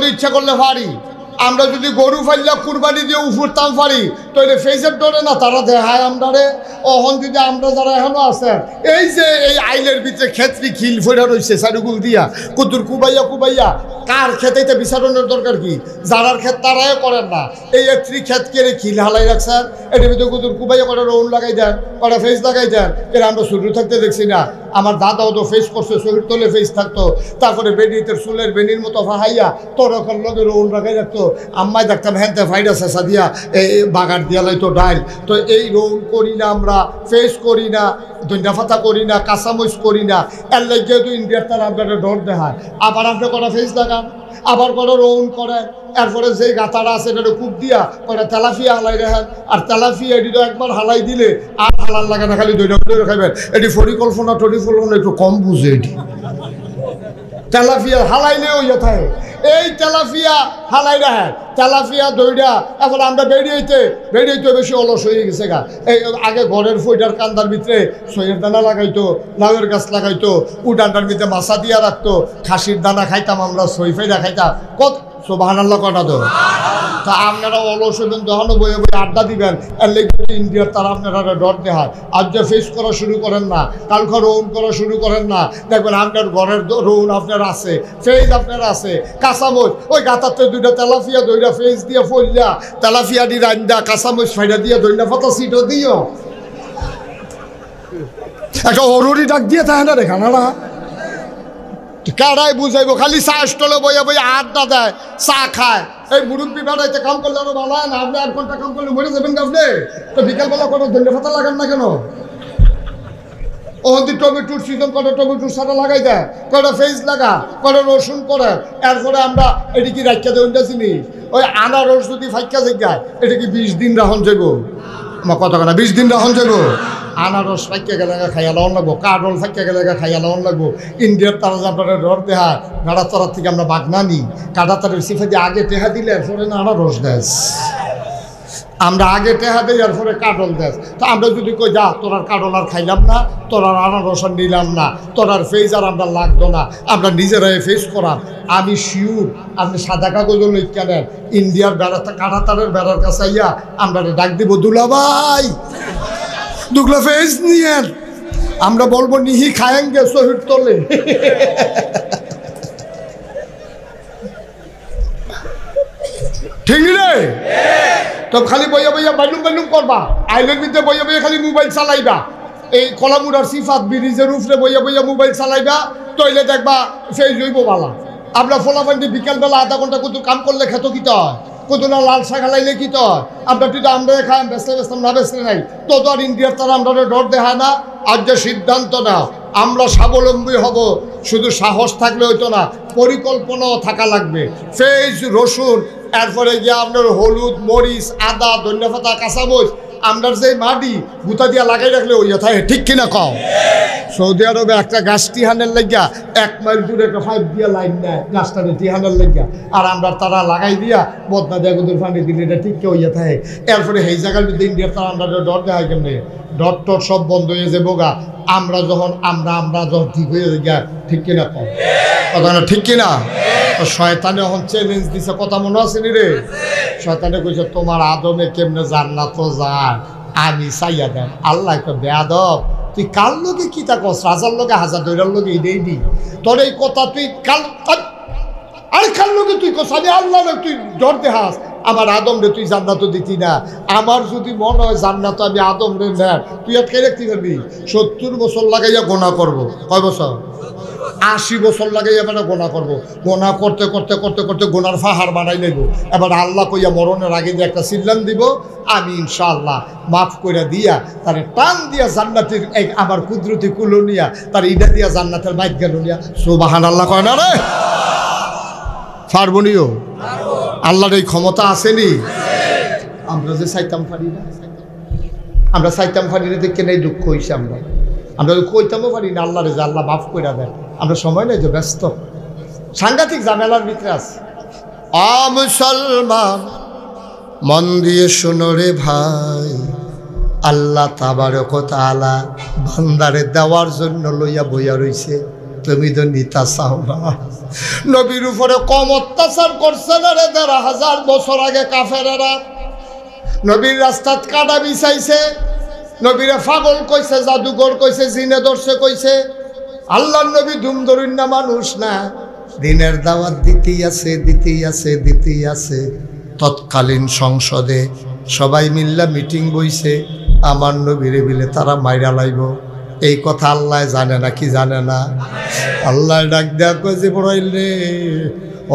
তো ইচ্ছা করলে পারি। আমরা যদি গরু ফাইলা কুরবানি দিয়ে উফুরতাম পারি তাহলে ফেসের ডরে না তারা দেখায় আমরারে। অহন যদি আমরা যারা এখনো আছে এই যে এই আইলের ভিতরে ক্ষেত্রে খিল ফেরা রয়েছে চারুগুল দিয়া কুতুর কুবাইয়া কার খেতেইতে বিচারণের দরকার কি? যারার ক্ষেত তারাই করেন না। এই একটি ক্ষেত কেড়ে খিল হালাই রাখছেন, এটার ভিতরে কুতুর কুবাইয়া করে রৌন লাগাই দেন, কটা ফেস লাগাই দেন। এরা আমরা শুরু থাকতে দেখছি না। আমার দাদাও তো ফেস করছে, শরীর তলে ফেস থাকতো, তারপরে বেনিতে চুলের বেনির মতো ফাহাইয়া তরকার লগে রৌন লাগাই রাখতো। আম্মাই দেখতাম হ্যান্তে ফাইডা চেঁচা দিয়া এই বাগার দিয়া লাইতো ডাইল। তো এই রৌন করি না আমরা, ফেস করি না, ধনিয়া পাতা করি না, কাঁচামরিচ করি না। এর লাগে তো ইন্ডিয়ার তারা আপনারা ডর দেখায়। আবার আপনি কটা ফেস লাগান, আবার কটা রৌন করেন, এরপরে যেই গাতাটা আছে এটা কূপ দিয়া কটা তেলাফিয়া হালাই রাখেন। আর তেলাফিয়া এটি তো একবার হালাই দিলে আর হালার লাগে না, খালি দৈরা খাইবেন। এটি পরিকল্পনা একটু কম বুঝে। এটি তেলাফিয়া হালাইলেও ইয়ে থাকে। এই তেলাফিয়া হালাই রাখেন, তেলাফিয়া দইরা এখন আমরা বেরিয়েতে বেশি অলস হয়ে গেছে গা। এই আগে ঘরের ফইটার কান্দার ভিতরে সইয়ের দানা লাগাইতো, লাউয়ের গাছ লাগাইতো, উডানটার ভিতরে মাছা দিয়া রাখতো, খাসির দানা খাইতাম আমরা, সই ফাইডা খাইতাম। কত সুবহানাল্লাহ কটা তো। তা আপনারা অলস হবেন, তখনও বয়ে আড্ডা দিবেন। এর লেগে ইন্ডিয়ার তারা আপনারা ডর দেখায়। আজ যে ফেস করা শুরু করেন না, কালকে রৌন করা শুরু করেন না, দেখবেন আপনার ঘরের রৌন আপনার আছে, ফেস আপনার আছে, কাঁচামচ ওই গাতাতে দুইটা তেলাফিয়া দইরা ফেস দিয়ে ফইলা তেলাফিয়া দি রান্দা কাঁচামচ ফাইডা দিয়ে দইনা পাতা সিটও দিও। একটা অরুরি ডাক দিয়ে থাকে না রে খানারা। কারাই বুঝাইব, খালি চা স্টলে বইয়া আড্ডা দেয়, চা খায়। এই মুরব্বী বেড়াইতে কাম করলে আরো ভালো হয় না? আপনি 1 ঘন্টা কাম করলে মরে যাবেন আপনি। তো বিকালবেলা কোনো ধন্য পাতা লাগান না কেন? ওহন্দি টমেটোর সিজন করে টমেটোর সারা লাগাই দেয়, কটা ফেস লাগা, কটা রসুন করে। এরপরে আমরা এটি কি রাখা দেয় ওইটা জিনিস। ওই আনারস যদি ফাইকা জায়গায় এটা কি 20 দিন রাখন যাব? আমার কথা না, 20 দিন রাখন যাব। আনারস ফাইকা গেলে খাইয়া লন লাগবো, কাঠল ফাইকা গেলে খাইয়া লন লাগবো। ইন্ডিয়ার তারা যে আপনারা ডর দেহায়, গাড়া তরার থেকে আমরা বাগনা নিই। কাটা তারের সিফা দিয়ে আগে টেহা দিলে এরপরে না আনারস দেয়। আমরা আগে টেহা দিই এরপরে কাঠল দেয়। তো আমরা যদি কই যা তোরার কাঠল আর খাইলাম না, তোরার আনারস আর নিলাম না, তোরার ফেস আর আমরা লাগতো না, আমরা নিজেরাই ফেস করাম। আমি শিওর আপনি সাদা কাগজও লিখে নেন, ইন্ডিয়ার বেড়া কাটা তারের বেড়ার কাছে আইয়া আমরা ডাক দিব, দুলাভাই দুগলা ফেস নিয়ে। আমরা বলবো নিহি খায়েঙ্গে শহীদ তোলে। ঠিক রে? তো খালি বইয়া বালুম করবা, আইলের ভিতরে বইয়া খালি মোবাইল চালাইবা। এই কলামুড়ার সিফাত ব্রিজের উপরে বইয়া মোবাইল চালাইবা, তইলে দেখবা ফেস হইব বালা। আমরা ফোলাফান্ডি বিকালবেলা আধা ঘন্টা কত কাম করলে খেত কি হয়, কত না লাল শাক খালাইলে কি হয়। আমরা তুই তো আমরা খাই, বেসলাম না বেসলে নাই। তো আর ইন্ডিয়ার তারা আমরা ডর দেখায় না। আজ যে সিদ্ধান্ত নাও, আমরা স্বাবলম্বী হব। শুধু সাহস থাকলে হইতো না, পরিকল্পনাও থাকা লাগবে। ফেস, রসুন, এরপরে গিয়ে আপনার হলুদ, মরিচ, আদা, ধনিয়াপাতা, কাঁচামরিচ, আমরা যে মাটি গুতা দিয়া লাগাই রাখলে ওই থাকে। ঠিক কিনা কও? সৌদি আরবে একটা গাছ টিহানের লাগিয়া 1 মাইল দূরে একটা 5 দিয়া লাইন নেয় গাছটাকে টিহানের লাগিয়া। আর আমরা তারা লাগাই দিয়া বদনা দিয়া গুদুর ফান্ডি দিলে এটা ঠিক কে হইয়া থাকে। এরপরে এই জায়গার মধ্যে ইন্ডিয়ার তারা আমরা ডর দেখায় কেমনে? ডর টর সব বন্ধ হয়ে যাবো গা। আমরা যখন ঠিক হয়ে গিয়া। ঠিক কিনা কও? কথা না ঠিক কিনা? শয়তানে এখন চ্যালেঞ্জ দিছে, কথা মনে আছে নি রে? শয়তানে কইছে তোমার আদমে কেমনে জান্নাত যায় আমি চাইয়া দেন। আল্লাহ একটা বেয়াদব, তুই কার লোকে কি তা কস? রাজার লোকে, হাজার দৈরার লোকে এটাই দি তোর এই কথা। তুই কাল আর কার লোকে তুই কস? আমি আল্লাহ তুই ডর দেহাস আমার আদম রে তুই জান্নাত দিতি না। আমার যদি মনে হয় জান্নাত আমি আদম রে নেন, তুই আটকে রাখতে পারবি? 70 বছর লাগাইয়া গোনা করবো। কয় বছর? 80 বছর লাগাইয়া মানে গোনা করবো। গোনা করতে করতে করতে করতে গোনার ফাহার বানাই নেব। এবার আল্লাহ কইয়া মরণের আগে যে একটা সিল্লান দিব, আমি ইনশাআল্লাহ মাফ করে দিয়া তার টান দিয়া জান্নাতের আমার কুদরতি কুলো নিয়া তার ইডা দিয়া জান্নাতের বাইক গেল নিয়া। সুবহানাল্লাহ কয় না রে? পারবনিও? আল্লাহর এই ক্ষমতা আসেনি? আমরা যে চাইতাম পারি না, আমরা চাইতাম পারি না দেখে নেই দুঃখ হয়েছে। আমরা কইতামও পারি না আল্লাহরে যে আল্লাহ মাফ করে দেন। আমরা সময় নেই, যে ব্যস্ত, সাংঘাতিক ঝামেলার ভিতরে আছে। মুসলমান মন দিয়ে শোনো রে ভাই, আল্লাহ তাবারক ওয়া তাআলা বান্দারে দেওয়ার জন্য লইয়া বইয়া রইছে। তুমি তো নিতা চাও না। নবীর উপরে কম অত্যাচার করছে না রে ১৫০০ বছর আগে কাফেরেরা। নবীর রাস্তাত কাটা বিছাইছে, নবীরে পাগল কইছে, জাদুঘর কইছে, জিনে ধরছে কইছে। আল্লাহর নবী ধুমধরুন্না মানুষ না, দিনের দাওয়াত দিতেই আছে। তৎকালীন সংসদে সবাই মিল্লা মিটিং বইছে, আমার নবীরে বিলে তারা মাইরা লাইব। এই কথা আল্লাহ জানে না কি জানে না? আল্লাহ ডাক দেয়া কয় জিবরাইল রে,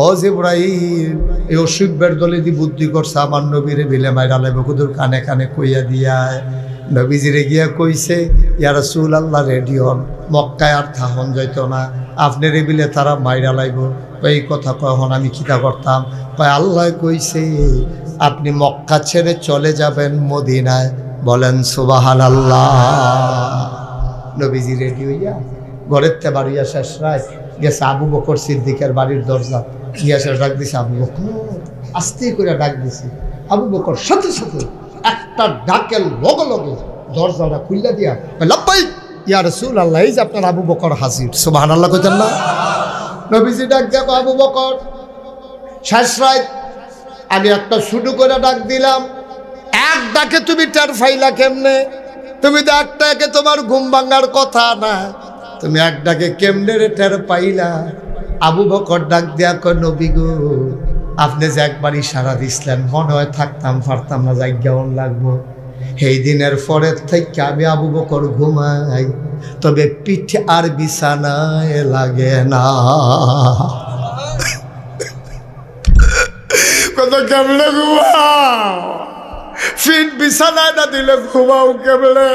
ও জিবরাইল, এই অসুখের দলে দি বুদ্ধি করছে আমার নবীরে বিলে মাইরা লাইব, কুদুর কানে কানে কইয়া দিয়ায়। নবীজিরে গিয়া কইছে, ইয়া রাসূলুল্লাহ রেডি হন, মক্কায় আর থাহন যাইত না, আপনার বিলে তারা মাইরা লাইব। এই কথা কখন আমি কিতা করতাম? কয় আল্লাহ কইছে আপনি মক্কা ছেড়ে চলে যাবেন মদিনায়। বলেন সুবহানাল্লাহ। নবীজি রেডি হইয়া ঘরের তে বাড়িয়া শেষ রাত গেছে আবু বকর সিদ্দিকের বাড়ির দরজা গিয়া শেষ ডাক দিছে, আবু বকর, আস্তে করে ডাক দিছে। আবু বকর সাথে সাথে একটা ডাকের লগে লগে দরজাটা খুললা দিয়া লাব্বাইক ইয়া রাসূলুল্লাহ, এই যে আপনার আবু বকর হাজির। সুবহানাল্লাহ কইতেন না? নবীজি ডাক দিয়া কয়, আবু বকর, শেষ রাত আমি একটা শুরু করে ডাক দিলাম, এক ডাকে তুমি টের ফাইলা কেমনে? তুমি তো এক ডাকে তোমার ঘুম ভাঙার কথা না, তুমি এক ডাকে কেমনে রে টের পাইলা? আবু বকর ডাক দিয়া কয়, নবী গো, আপনি যে একবার ইশারা দিছিলেন মনে হয় থাকতাম পারতাম না, জায়গাও লাগবো। এই দিনের পরের থেকে আমি আবু বকর ঘুমাই, তবে পিঠ আর বিছানায় লাগে না। কত কেমনে ঘুমাও? ফিট বিছানায় না দিলে ঘুমাও কেমনে?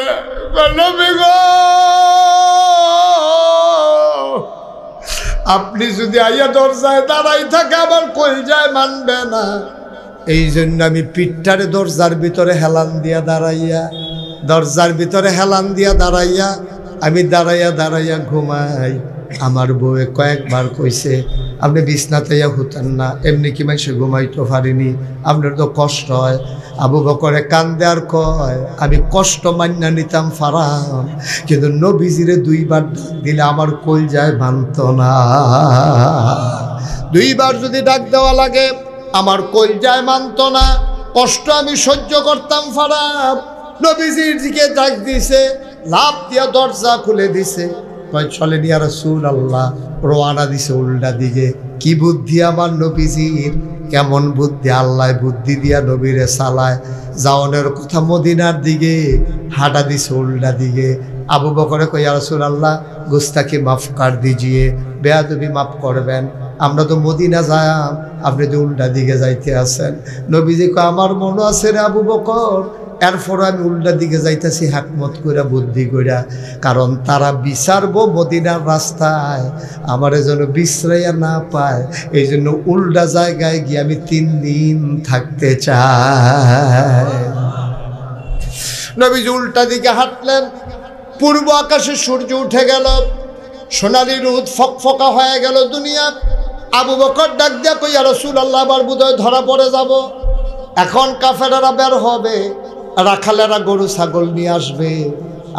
নবী গো, আপনি যদি আইয়া দরজায় দাঁড়াই থাকে আমার কলজায় মানবে না। এই জন্য আমি পিঠটারে দরজার ভিতরে হেলান দিয়া দাঁড়াইয়া আমি দাঁড়াইয়া ঘুমাই। আমার বউয়ে কয়েকবার কইছে আপনি বিছনাতে হুতেন না, এমনি কি মানুষ ঘুমাইতে পারিনি, আপনার তো কষ্ট হয়। আবু বকরে কান্দে আর কয়, আমি কষ্ট মান্না নিতাম ফারাম, কিন্তু নবীজিরে দুইবার ডাক দিলে আমার কলজায় ভাঙত না। দুইবার যদি ডাক দেওয়া লাগে আমার কলজায় মানত না, কষ্ট আমি সহ্য করতাম ফারাম। নবীজির দিকে ডাক দিছে, লাফ দিয়া দরজা খুলে দিছে, কয় চলেন ইয়া রাসূলুল্লাহ। রওয়ানা দিছে উল্টা দিকে। কি বুদ্ধি আমার নবীজির, কেমন বুদ্ধি! আল্লাহ বুদ্ধি দিয়া নবীরে চালায়। যাওনের কথা মদিনার দিকে, হাঁটা দিছে উল্টা দিকে। আবু বকরে কয়, ইয়া রাসূলুল্লাহ গুস্তাখি মাফ কর দিজিয়ে, বেয়াদবি মাফ করবেন, আমরা তো মদিনা যাইম, আপনি তো উল্টা দিকে যাইতে আছেন। নবীজি কয়, আমার মনে আছে রে আবু বকর, এরপর আমি উল্টা দিকে যাইতেছি হাকমত কইরা বুদ্ধি কইরা, কারণ তারা বিচারবো মদিনার রাস্তায়, আমারে যেন বিশ্রাইয়া না পায়, এই জন্য উল্টা জায়গায় গিয়ে আমি 3 দিন থাকতে চাই। নবীজি উল্টা দিকে হাঁটলেন, পূর্ব আকাশে সূর্য উঠে গেল, সোনালি রোদ ফকফকা হয়ে গেল দুনিয়া। আবু বকর ডাক দিয়া কই, ইয়া রাসূলুল্লাহ, আবার বোধহয় ধরা পড়ে যাব। এখন কাফেরেরা বের হবে, রাখালেরা গরু ছাগল নিয়ে আসবে,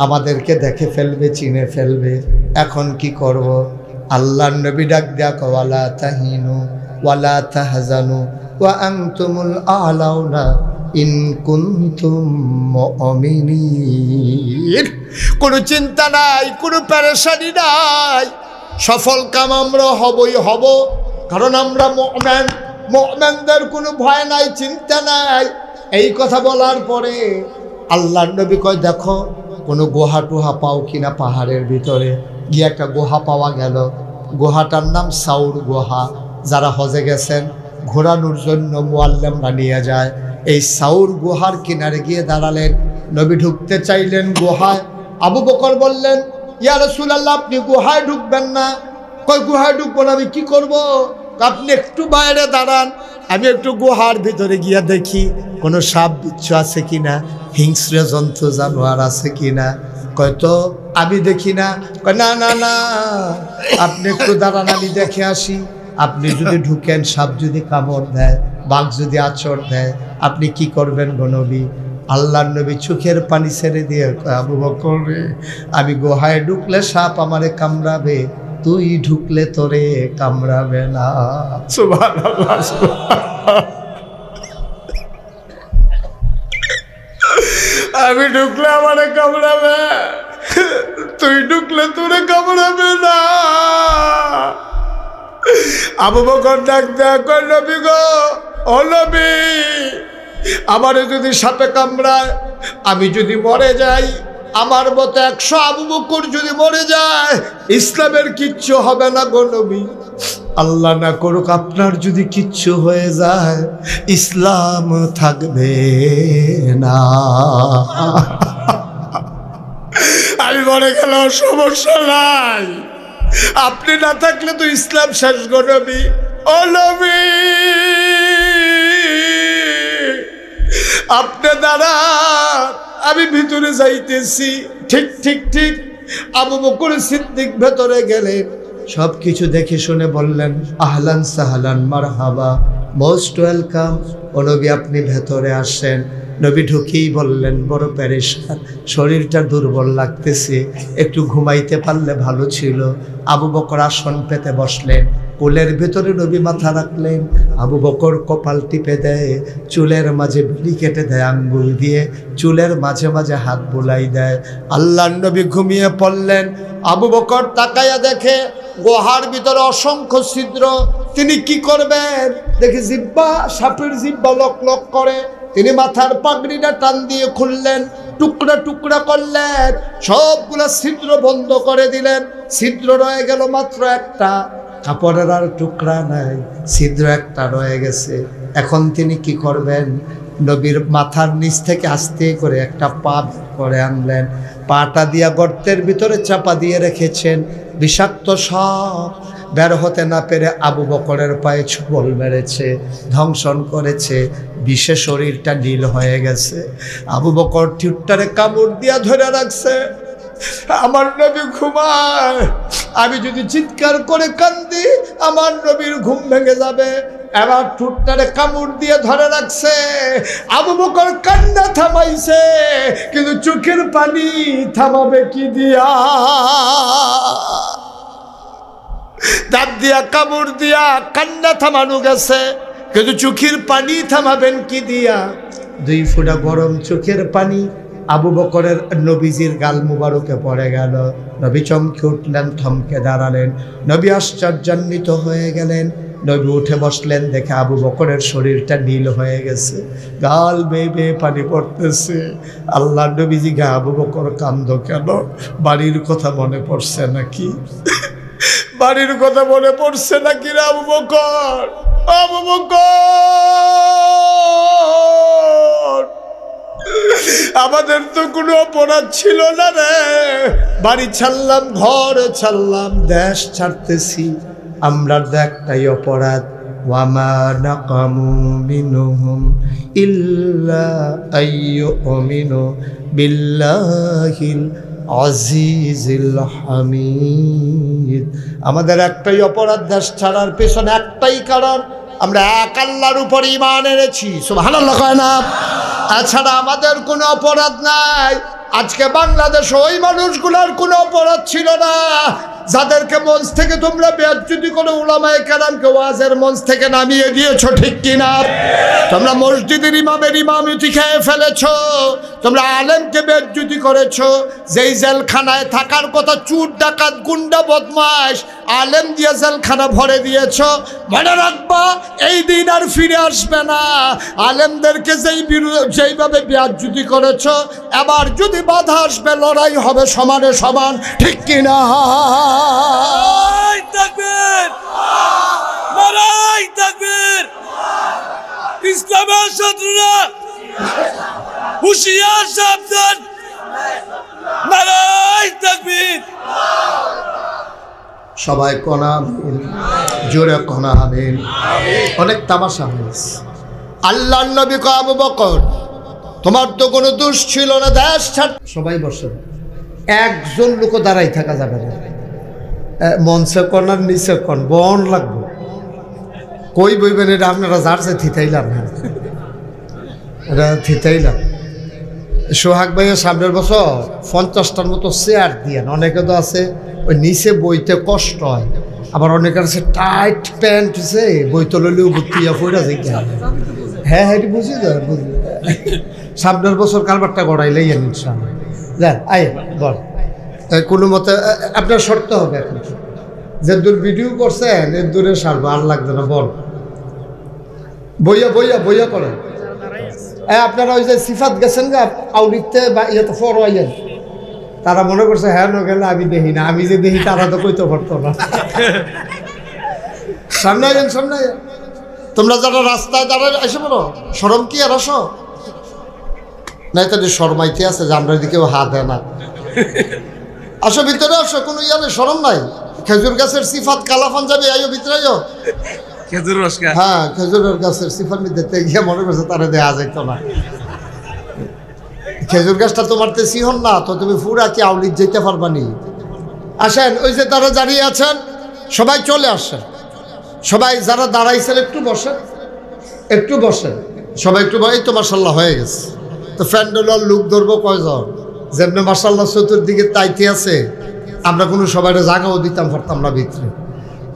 আমাদেরকে দেখে ফেলবে, চিনে ফেলবে। এখন কি করব? আল্লাহর নবী ডাক দেয়া কয়, ওয়ালা তাহিনু ওয়ালা তাহজানু ওয়া আনতুমুল আ'লাউনা ইন কুনতুম মুমিনিন। কোনো চিন্তা নাই, কোনো পেরেশানি নাই, সফল কাম আমরা হবই হব, কারণ আমরা মুমিন। মুমিনদের কোনো ভয় নাই, চিন্তা নাই। এই কথা বলার পরে আল্লাহর নবী কয়, দেখো কোনো গুহা টুহা পাও কিনা পাহাড়ের ভিতরে। গিয়ে একটা গুহা পাওয়া গেল, গুহাটার নাম সাউর গুহা। যারা হজে গেছেন ঘোরানোর জন্য মুআল্লিমরা নিয়ে যায়। এই সাউর গুহার কিনারে গিয়ে দাঁড়ালেন, নবী ঢুকতে চাইলেন গুহায়। আবু বকর বললেন, ইয়া রাসূলুল্লাহ, আপনি গুহায় ঢুকবেন না। কয়, গুহায় ঢুকবো না, আমি কি করব? আপনি একটু বাইরে দাঁড়ান, আমি একটু গুহার ভিতরে গিয়া দেখি কোনো সাপ বিচ্ছু আছে কিনা, হিংস্র জন্তু জানোয়ার আছে কিনা। কয়, তো আমি দেখি না। কয়, না না না, আপনি একটু দাঁড়ান, আমি দেখে আসি। আপনি যদি ঢুকেন, সাপ যদি কামড় দেয়, বাঘ যদি আঁচড় দেয়, আপনি কি করবেন গো নবী? আল্লাহর নবী চোখের পানি ছেড়ে দিয়ে কয়, আবু বকর রে, আমি গুহায় ঢুকলে সাপ আমারে কামড়াবে, তুই ঢুকলে তোরে কামড়াবে না। সুবহানাল্লাহ, সুবহানাল্লাহ। আমি ঢুকলে আমারে কামড়াবে, তুই ঢুকলে তোরে কামড়াবে না। আবু বকর ডাক দেয়া কই, নবী গো, ও নবী, আমারে যদি সাপে কামড়ায়, আমি যদি মরে যাই, আমার মতো 100 আবু বকর যদি মরে যায়, ইসলামের কিচ্ছু হবে না গো নবী। আল্লাহ না করুক আপনার যদি কিচ্ছু হয়ে যায়, ইসলাম থাকবে না। আমি মরে গেলেও সমস্যা নাই, আপনি না থাকলে তো ইসলাম শেষ গো নবী। ও নবী, আপনি দাঁড়ান, আমি ভিতরে যাইতেছি। ঠিক ঠিক ঠিক। আবু বকর সিদ্দিক ভেতরে গেলেন, সব কিছু দেখে শুনে বললেন, আহলান সাহলান মারহাবা, মোস্ট ওয়েলকাম। ও নবী, আপনি ভেতরে আসেন। নবী ঢুকেই বললেন, বড় পেরেশান, শরীরটা দুর্বল লাগতেছে, একটু ঘুমাইতে পারলে ভালো ছিল। আবু বকর আসন পেতে বসলেন, কোলের ভেতরে নবী মাথা রাখলেন। আবু বকর কপাল টিপে দেয়, চুলের মাঝে বিড়ি কেটে দেয় আঙ্গুল দিয়ে, চুলের মাঝে মাঝে হাত বুলাই দেয়। আল্লাহর নবী ঘুমিয়ে পড়লেন। আবু বকর তাকায়া দেখে গুহার ভিতরে অসংখ্য ছিদ্র। তিনি কি করবেন দেখে জিব্বা, সাপের জিব্বা লক লক করে। তিনি মাথার পাগড়িটা টান দিয়ে খুললেন, টুকরা টুকরা করলেন, সবগুলা ছিদ্র বন্ধ করে দিলেন। ছিদ্র রয়ে গেল মাত্র একটা, কাপড়ের আর টুকরা নাই, ছিদ্র একটা রয়ে গেছে। এখন তিনি কি করবেন? নবীর মাথার নিচ থেকে আস্তে করে একটা পা করে আনলেন, পাটা দিয়া গর্তের ভিতরে চাপা দিয়ে রেখেছেন। বিষাক্ত সাপ বের হতে না পেরে আবু বকরের পায়ে ছোবল মেরেছে, ধ্বংসন করেছে, বিষে শরীরটা নীল হয়ে গেছে। আবু বকর ঠুটটারে কামড় দিয়া ধরে রাখছে। আমার নবী ঘুমায়, আমি যদি চিৎকার করে কান্দি আমার নবীর ঘুম ভেঙে যাবে। এবার ঠোঁটটারে কামড় দিয়ে ধরে রাখছে। আবু বকর কান্না থামাইছে, কিন্তু চোখের পানি থামাবে কি দিয়া? দাঁত দিয়া কামড় দিয়া কান্না থামানো গেছে, কিন্তু চোখের পানি থামাবেন কি দিয়া? 2 ফোঁটা গরম চোখের পানি আবু বকরের নবীজির গাল মুবারকে পড়ে গেল। নবী চমকে উঠলেন, থমকে দাঁড়ালেন। নবী আশ্চর্যান্বিত হয়ে গেলেন। নবী উঠে বসলেন, দেখে আবু বকরের শরীরটা নীল হয়ে গেছে, গাল বেয়ে বেয়ে পানি পড়তেছে। আল্লাহ নবীজি গা, আবু বকর কান্দ কেন? বাড়ির কথা মনে পড়ছে নাকি? বাড়ির কথা মনে পড়ছে নাকি রে আবু বকর? আবু বকর, আমাদের তো কোনো অপরাধ ছিল না রে। বাড়ি ছাড়লাম, ঘর ছাড়লাম, দেশ ছাড়তেছি, আমরা তো একটাই অপরাধ, ওয়ামা নাকামু মিনহুম ইল্লা আইয়ুমিনু বিল্লাহিল আজিজিল হামিদ। আমাদের একটাই অপরাধ, দেশ ছাড়ার পেছনে একটাই কারণ, আমরা এক আল্লাহর উপর ঈমান এনেছি। সুবহানাল্লাহ কয় না? এছাড়া আমাদের কোনো অপরাধ নাই। আজকে বাংলাদেশে ওই মানুষগুলোর কোনো অপরাধ ছিল না যাদেরকে মঞ্চ থেকে তোমরা বেইজ্জতি করে উলামায়ে কেরামকে ওয়াজের মঞ্চ থেকে নামিয়ে দিয়েছো, ঠিক কিনা? তোমরা মসজিদের ইমামের ইমামতি খেয়ে ফেলেছো, তোমরা আলেমকে বেইজ্জতি করেছো। যেই জেলখানায় থাকার কথা চুর ডাকাত গুন্ডা বদমাশ, আলেম দিয়ে জেলখানা ভরে দিয়েছো। মনে রাখবা, এই দিন আর ফিরে আসবে না। আলেমদেরকে যেইভাবে বেইজ্জতি করেছো, এবার যদি বাধা আসবে লড়াই হবে সমানে সমান, ঠিক কিনা? তাকবীর, নারায়ে তাকবীর। ইসলামের শত্রুরা হুঁশিয়ার, সাবধান, নারায়ে তাকবীর। সবাই কোনা আমিন, জোরে কোনা আমিন। অনেক তামাশা হয়েছে। আল্লাহর নবী কয়, আবু বকর, তোমার তো কোনো দোষ ছিল না, দেশ ছাড়। সবাই বসেন, একজন লোক দাঁড়াই থাকা যাবে না। মঞ্চে কোন আর নিচে কোন বন লাগবে। কই বইবেন এটা আপনারা যার যে থিতাইলাম, এটা থিতাইলাম। সোহাগ ভাইয়ের সামনের বছর 50টার মতো চেয়ার দিয়েন। অনেকে তো আছে ওই নিচে বইতে কষ্ট হয়, আবার অনেকের আছে টাইট প্যান্ট হচ্ছে বই তো লইলেও বুটিয়া পড়া যায়। হ্যাঁ হ্যাঁ বুঝি তো বুঝি। সামনের বছর কারবারটা গড়াইলে ইনশাআল্লাহ যান আয় বল কোনো মতে আপনার শর্ত হবে এখন যে দূর ভিডিও করছেন এর দূরে সারবো আর লাগবে না বল বইয়া বইয়া বইয়া করেন। আপনারা ওই যে সিফাত গেছেন গা আউলিতে বা ইয়েতে ফর আইয়েন, তারা মনে করছে হ্যাঁ ন গেলে আমি দেখি না, আমি যে দেখি তারা তো কইতে পারতো না। সামনে আইয়েন সামনে আইয়েন। তোমরা যারা রাস্তায় দাঁড়ায় এসে বলো শরম কি আর আসো নাই তাদের শরমাইতে আছে যে আমরা দিকেও হাত দেয় না। আসো ভিতরে আসো, কোনো ইয়ালে শরম নাই। খেজুর গাছের সিফাত কালাফান যাবে আইও ভিতরে আইও। খেজুর রস খা। হ্যাঁ খেজুরের গাছের সিফাত দেখতে গিয়ে মনে করছে তারা দেয়া যাইতো না। খেজুর গাছটা তোমার তে সিহন না তো তুমি পুরা কি আউলিদ যেতে পারবানি। আসেন ওই যে তারা দাঁড়িয়ে আছেন সবাই চলে আসেন, সবাই যারা দাঁড়াইছেন একটু বসেন একটু বসেন সবাই একটু এই তো মার্শাল্লাহ হয়ে গেছে। তো ফ্যান্ডোলার লুক ধরবো কয়জন যেমনি মার্শাল্লাহ চতুর্দিকে তাইতে আছে আমরা কোনো সবাই জায়গাও দিতাম পারতাম না ভিতরে।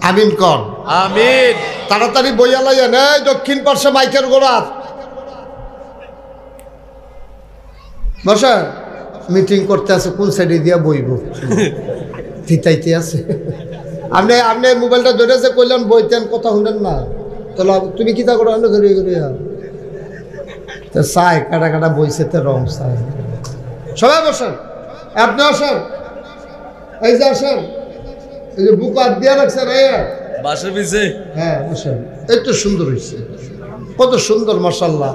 আমিন কর আমিন। তাড়াতাড়ি বইয়া লাইয়েন। এই দক্ষিণ পার্শ্বে মাইকের গোড়াত বসে মিটিং করতে আছে কোন সাইডে দিয়া বইব থিতাইতে আছে। আপনি আপনি মোবাইলটা ধরেছে কইলেন বইতেন কথা শুনেন না তো তুমি কিতা করো ধরে করিয়া তো চাই কাটা কাটা বইছে তো রং চাই। সবাই বসেন আপনি আসেন এই যে আসেন এই যে বুক হাত দিয়া রাখছেন বাসা পিছে। হ্যাঁ বসেন একটু সুন্দর হয়েছে কত সুন্দর মাশাআল্লাহ।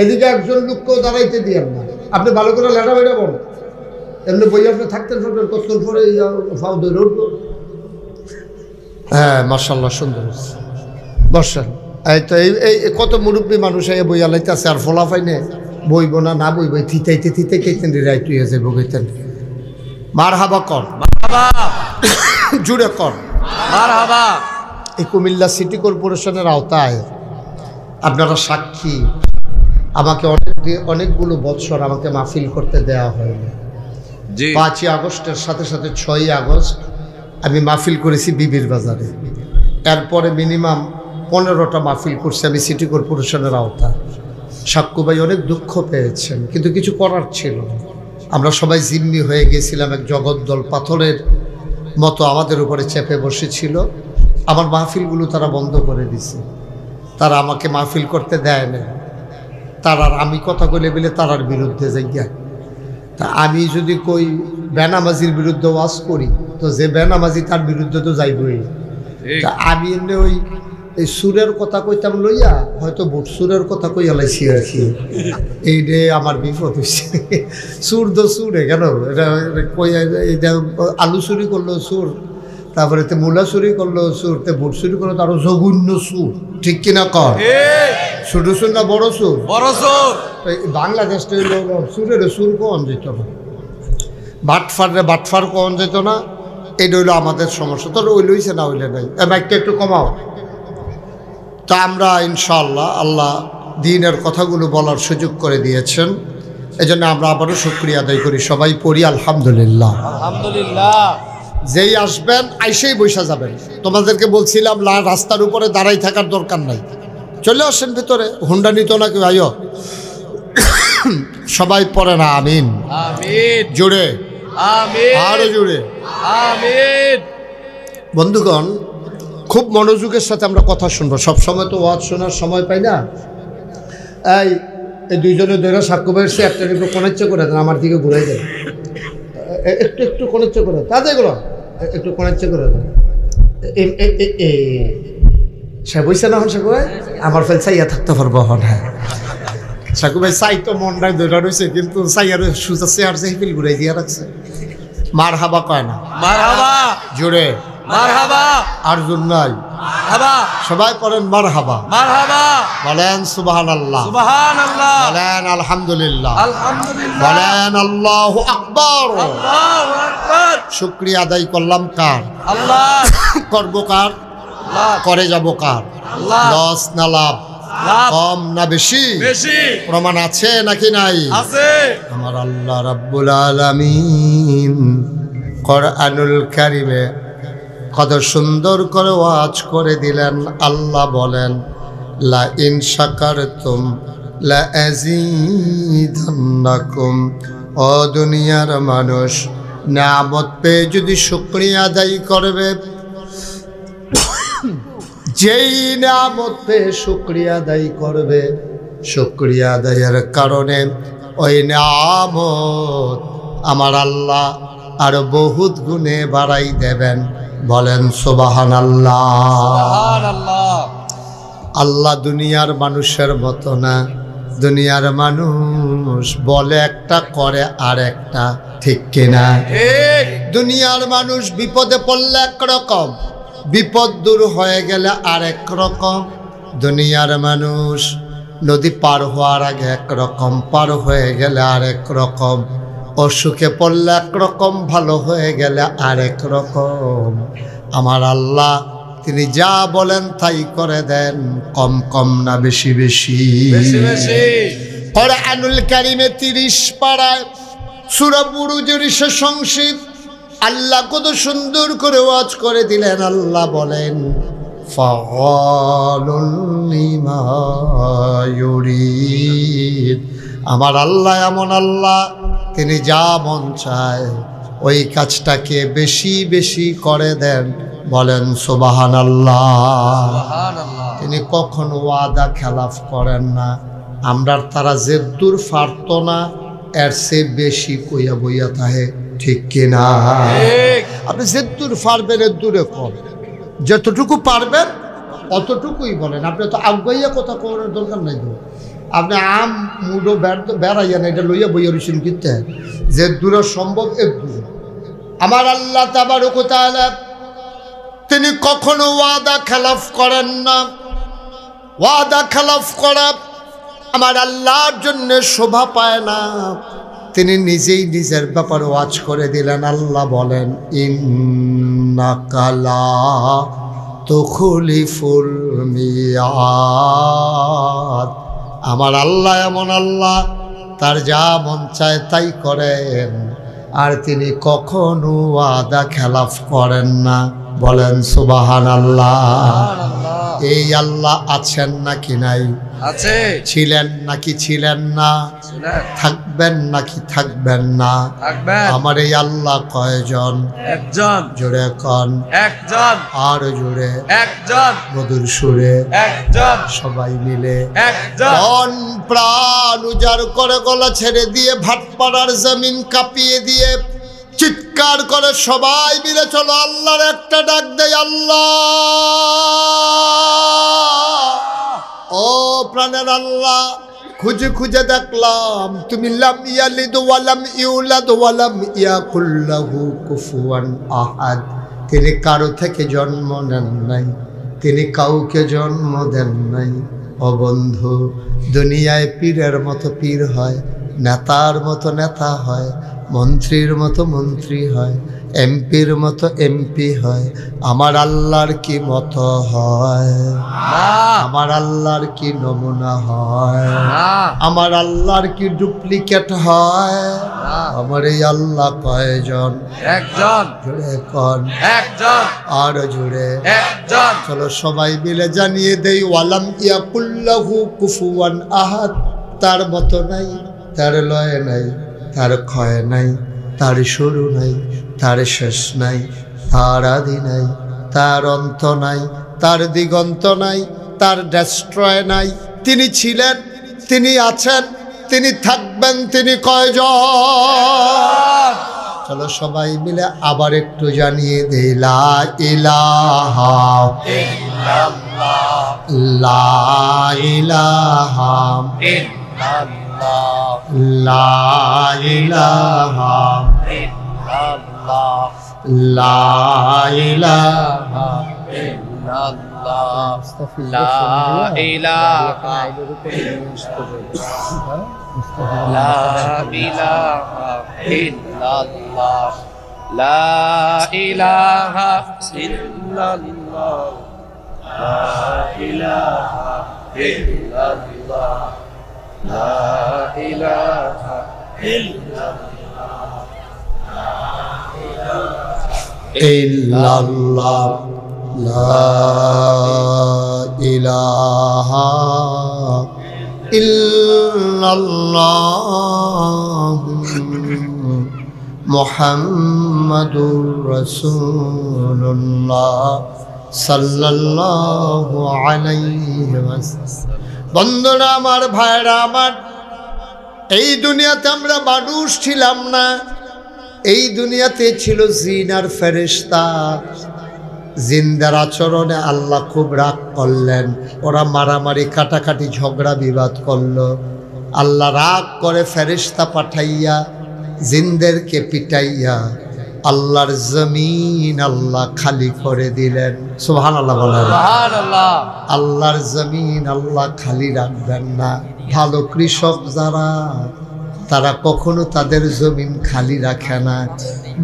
এদিকে একজন লোককেও দাঁড়াইতে দিয়েন না, আপনি ভালো করে লেটা বেড়া বল এমনি বই আপনি থাকতেন পারবেন কতক্ষণ পরে ফাও ধরে উঠবো। হ্যাঁ মাশাআল্লাহ সুন্দর হয়েছে বসেন। এই তো এই কত মুরব্বী মানুষ এই বই আলাইতে আছে আর ফলা পাইনে বইব না না বইব থিতাইতে থিতাইতেন রাইট হয়ে যাবো গইতেন। মার হাবা কর জুড়ে কর মারহাবা। এই কুমিল্লা সিটি কর্পোরেশনের আওতায় আপনারা সাক্ষী আমাকে অনেকগুলো বৎসর আমাকে মাহফিল করতে দেওয়া হয়নি। 5ই আগস্টের সাথে সাথে 6ই আগস্ট আমি মাহফিল করেছি বিবির বাজারে, এরপরে মিনিমাম 15টা মাহফিল করছি আমি সিটি কর্পোরেশনের আওতায়। সাক্কু ভাই অনেক দুঃখ পেয়েছেন কিন্তু কিছু করার ছিল না। আমরা সবাই জিম্মি হয়ে গেছিলাম, এক জগদ্দল পাথরের মতো আমাদের উপরে চেপে বসেছিল। আমার মাহফিলগুলো তারা বন্ধ করে দিছে, তারা আমাকে মাহফিল করতে দেয় না। তারার আমি কথা বলে বলে তারার বিরুদ্ধে যাইয়া তা আমি যদি কই বেনামাজির বিরুদ্ধে ওয়াজ করি তো যে বেনামাজি তার বিরুদ্ধে তো যাইবই। তা আমি এমনি ওই এই সুরের কথা কইতাম লইয়া হয়তো বুট সুরের কথা কইয়া লাইছি আর কি। এই রে আমার বিপদ হয়েছে। সুর তো সুরে কেন এটা এটা আলু চুরি করলো সুর, তারপরে তে মূলা চুরি করলো সুর, তে বুট চুরি করলো তারও জঘন্য সুর। ঠিক কিনা কর? ছোট সুর না বড় সুর? বড় সুর। বাংলাদেশটা হইল সুরের সুর কন যেত না, বাটফারে বাটফার কন যেত না। এটা হইলো আমাদের সমস্যা। তোর ওই লইছে না হইলে নাই, বাইকটা একটু কমাও। তা আমরা ইনশাআল্লাহ আল্লাহ দ্বীনের কথাগুলো বলার সুযোগ করে দিয়েছেন, এজন্য আমরা আবারও শুকরিয়া আদায় করি। সবাই পড়ি আলহামদুলিল্লাহ। আলহামদুলিল্লাহ। যেই আসবেন আইসেই বসা যাবেন। তোমাদেরকে বলছিলাম রাস্তার উপরে দাঁড়াই থাকার দরকার নাই, চলে আসেন ভিতরে। হুন্ডা নিত না কেউ আইও। সবাই পড়ে না আমিন আমিন। জুড়ে আমিন। আরো জুড়ে আমিন। বন্ধুগণ খুব মনোযোগের সাথে আমরা কথা শুনবো। সবসময় তো ওয়াজ শোনার সময় পাই না। এই দুইজনে ধরে সাক্ষ্য বেরছে একটা একটু কোণেচ্ছ করে দেন, আমার দিকে ঘুরে দেন একটু একটু কোণেচ্ছ করে তাদের এগুলো একটু কোণেচ্ছ করে দেন। সে বইছে না হন সাকু ভাই আমার ফেল চাইয়া থাকতে পারবো হন। হ্যাঁ সাকু ভাই চাই তো মনটাই ধরে রয়েছে কিন্তু চাইয়ার সুজা চেয়ার যে ফিল ঘুরাই দিয়া রাখছে। মার হাবা কয় না মারহাবা। জোরে মারহাবা। আর জোর নাই হাবা। সবাই পড়েন মার হাবা। মারহাবা। বলেন সুবহানাল্লাহ, সুবহানাল্লাহ। বলেন আলহামদুলিল্লাহ, আলহামদুলিল্লাহ। বলেন আল্লাহু আকবার। আল্লাহু আকবার। শুকরিয়া আদায় করলাম কার? আল্লাহ। করব কার? আল্লাহ। করে যাব কার? আল্লাহ। লস না লাভ? লাভ কম না বেশি? বেশি প্রমাণ আছে নাকি নাই? আছে। আমার আল্লাহ রাব্বুল আলামিন কোরআনুল কারীমে কত সুন্দর করে ওয়াজ করে দিলেন। আল্লাহ বলেন, লা ইন শাকারতুম লা আযীদান্নাকুম। ও দুনিয়ার মানুষ, নিয়ামত পেয়ে যদি শুকরিয়া আদায় করবে, যেই নিয়ামত পেয়ে শুকরিয়া আদায় করবে, শুকরিয়া আদায়ের কারণে ওই নিয়ামত আমার আল্লাহ আরো বহুত গুণে বাড়াই দেবেন। বলেন সুবহানাল্লাহ। সুবহানাল্লাহ। আল্লাহ দুনিয়ার মানুষের মতো না। দুনিয়ার মানুষ বলে একটা, করে আর একটা, ঠিক কিনা? ঠিক। দুনিয়ার মানুষ বিপদে পড়লে একরকম, বিপদ দূর হয়ে গেলে আরেক রকম। দুনিয়ার মানুষ নদী পার হওয়ার আগে একরকম, পার হয়ে গেলে আরেক রকম। অসুখে পড়লে একরকম, ভালো হয়ে গেলে আরেক রকম। আমার আল্লাহ তিনি যা বলেন তাই করে দেন, কম কম না বেশি বেশি? বেশি বেশি। কোরআনুল কারীমে 30 পারায় সূরা বুরুজের শেষ অংশে আল্লাহ কত সুন্দর করে ওয়াজ করে দিলেন। আল্লাহ বলেন, ফাআলুল লিমা ইউরিদ। আমার আল্লাহ এমন আল্লাহ, তিনি যা মন চায় ওই কাজটাকে বেশি বেশি করে দেন। বলেন সুবহানাল্লাহ। সুবহানাল্লাহ। তিনি কখনো ওয়াদা খেলাফ করেন না। আমরা তারা যে দূর পারত না, এর চেয়ে বেশি কইয়া বইয়া থাকে, ঠিক কিনা? ঠিক। আপনি যে দূর পারবেন এর দূরে কম, যতটুকু পারবেন অতটুকুই বলেন। আপনি তো আগাইয়া কথা করার দরকার নাই তো। আপনি আম মুডো বেড়াইয়া না, এটা লইয়া বইয়া রয়েছেন কিনতে, যে দূরে সম্ভব এর দূরে। আমার আল্লাহ তাবারক ওয়া তাআলা তিনি কখনো ওয়াদা খেলাফ করেন না। ওয়াদা খেলাফ করা আমার আল্লাহর জন্য শোভা পায় না। তিনি নিজেই নিজের ব্যাপারে ওয়াজ করে দিলেন। আল্লাহ বলেন, ইন্নাকা লা তুখলিফুল মিয়াদ। আমার আল্লাহ এমন আল্লাহ, তার যা মন চায় তাই করেন, আর তিনি কখনো ওয়াদা খেলাফ করেন না। বলেন সুবহানাল্লাহ। সুবহানাল্লাহ। এই আল্লাহ আছেন নাকি নাই? আছে। ছিলেন নাকি ছিলেন না? ছিলেন। থাকবেন নাকি থাকবেন না? থাকবেন। আমার এই আল্লাহ কয়জন? একজন। জোরে কন, একজন। আর জোরে, একজন। মধুর সুরে, একজন। সবাই মিলে একজন। মন প্রাণ উজাড় করে গলা ছেড়ে দিয়ে ভাটপাড়ার জমিন কাঁপিয়ে দিয়ে চিৎকার করে সবাই মিলে চলো আল্লাহর একটা ডাক দেয়। আল্লাহ, ও প্রাণের আল্লাহ, খুঁজে খুঁজে দেখলাম তুমি লাম ইয়ালিদ ওয়া লাম ইউলাদ ওয়া লাম ইয়াকুল লাহু কুফুয়ান আহাদ। তিনি কারো থেকে জন্ম নেন নাই, তিনি কাউকে জন্ম দেন নাই। ও বন্ধু, দুনিয়ায় পীরের মতো পীর হয়, নেতার মতো নেতা হয়, মন্ত্রীর মতো মন্ত্রী হয়, এমপির মতো এমপি হয়। আমার আল্লাহর কি মতো হয়? আমার আল্লাহর কি নমুনা হয়? আমার আল্লাহর কি ডুপ্লিকেট হয়? আমার এই আল্লাহ কয়জন? একজন। জোরে কন, একজন। আর জোরে, একজন। চলো সবাই মিলে জানিয়ে দেই, ওয়ালাম ইয়াকুল্লাহু কুফুয়ান আহাদ। তার মতো নাই, তার লয় নাই, তার ক্ষয় নাই, তার শুরু নাই, তার শেষ নাই, তার আদি নাই, তার অন্ত নাই, তার দিগন্ত নাই, তার ডেস্ট্রয় নাই। তিনি ছিলেন, তিনি আছেন, তিনি থাকবেন। তিনি কয়জন? চলো সবাই মিলে আবার একটু জানিয়ে দেই, লা ইলাহা ইল্লাল্লাহ। লা ইলাহা ইল্লাল্লাহ। লা ইলাহা ইল্লাল্লাহ। লা ইলাহা ইল্লাল্লাহ। লা ইলাহা। লা ইলাহা ইল্লাল্লাহ। লা ইলাহা ইল্লাল্লাহ। লা ইলাহা ইল্লাল্লাহ লা ইলাহা ইল্লাল্লাহ লা ইলাহা ইল্লাল্লাহ মুহাম্মাদুর রাসূলুল্লাহ সাল্লাল্লাহু আলাইহি ওয়াসাল্লাম। বন্ধুরা আমার, ভাইরা আমার, এই দুনিয়াতে আমরা মানুষ ছিলাম না, এই দুনিয়াতে ছিল জিন আর ফেরেশতা। জিনদের আচরণে আল্লাহ খুব রাগ করলেন, ওরা মারামারি কাটাকাটি ঝগড়া বিবাদ করলো। আল্লাহ রাগ করে ফেরেশতা পাঠাইয়া জিনদেরকে পিটাইয়া আল্লাহর জমিন আল্লাহ খালি করে দিলেন। সুবহানাল্লাহ বলেন। সুবহানাল্লাহ। আল্লাহর জমিন আল্লাহ খালি রাখবেন না। ভালো কৃষক যারা, তারা কখনো তাদের জমিন খালি রাখে না।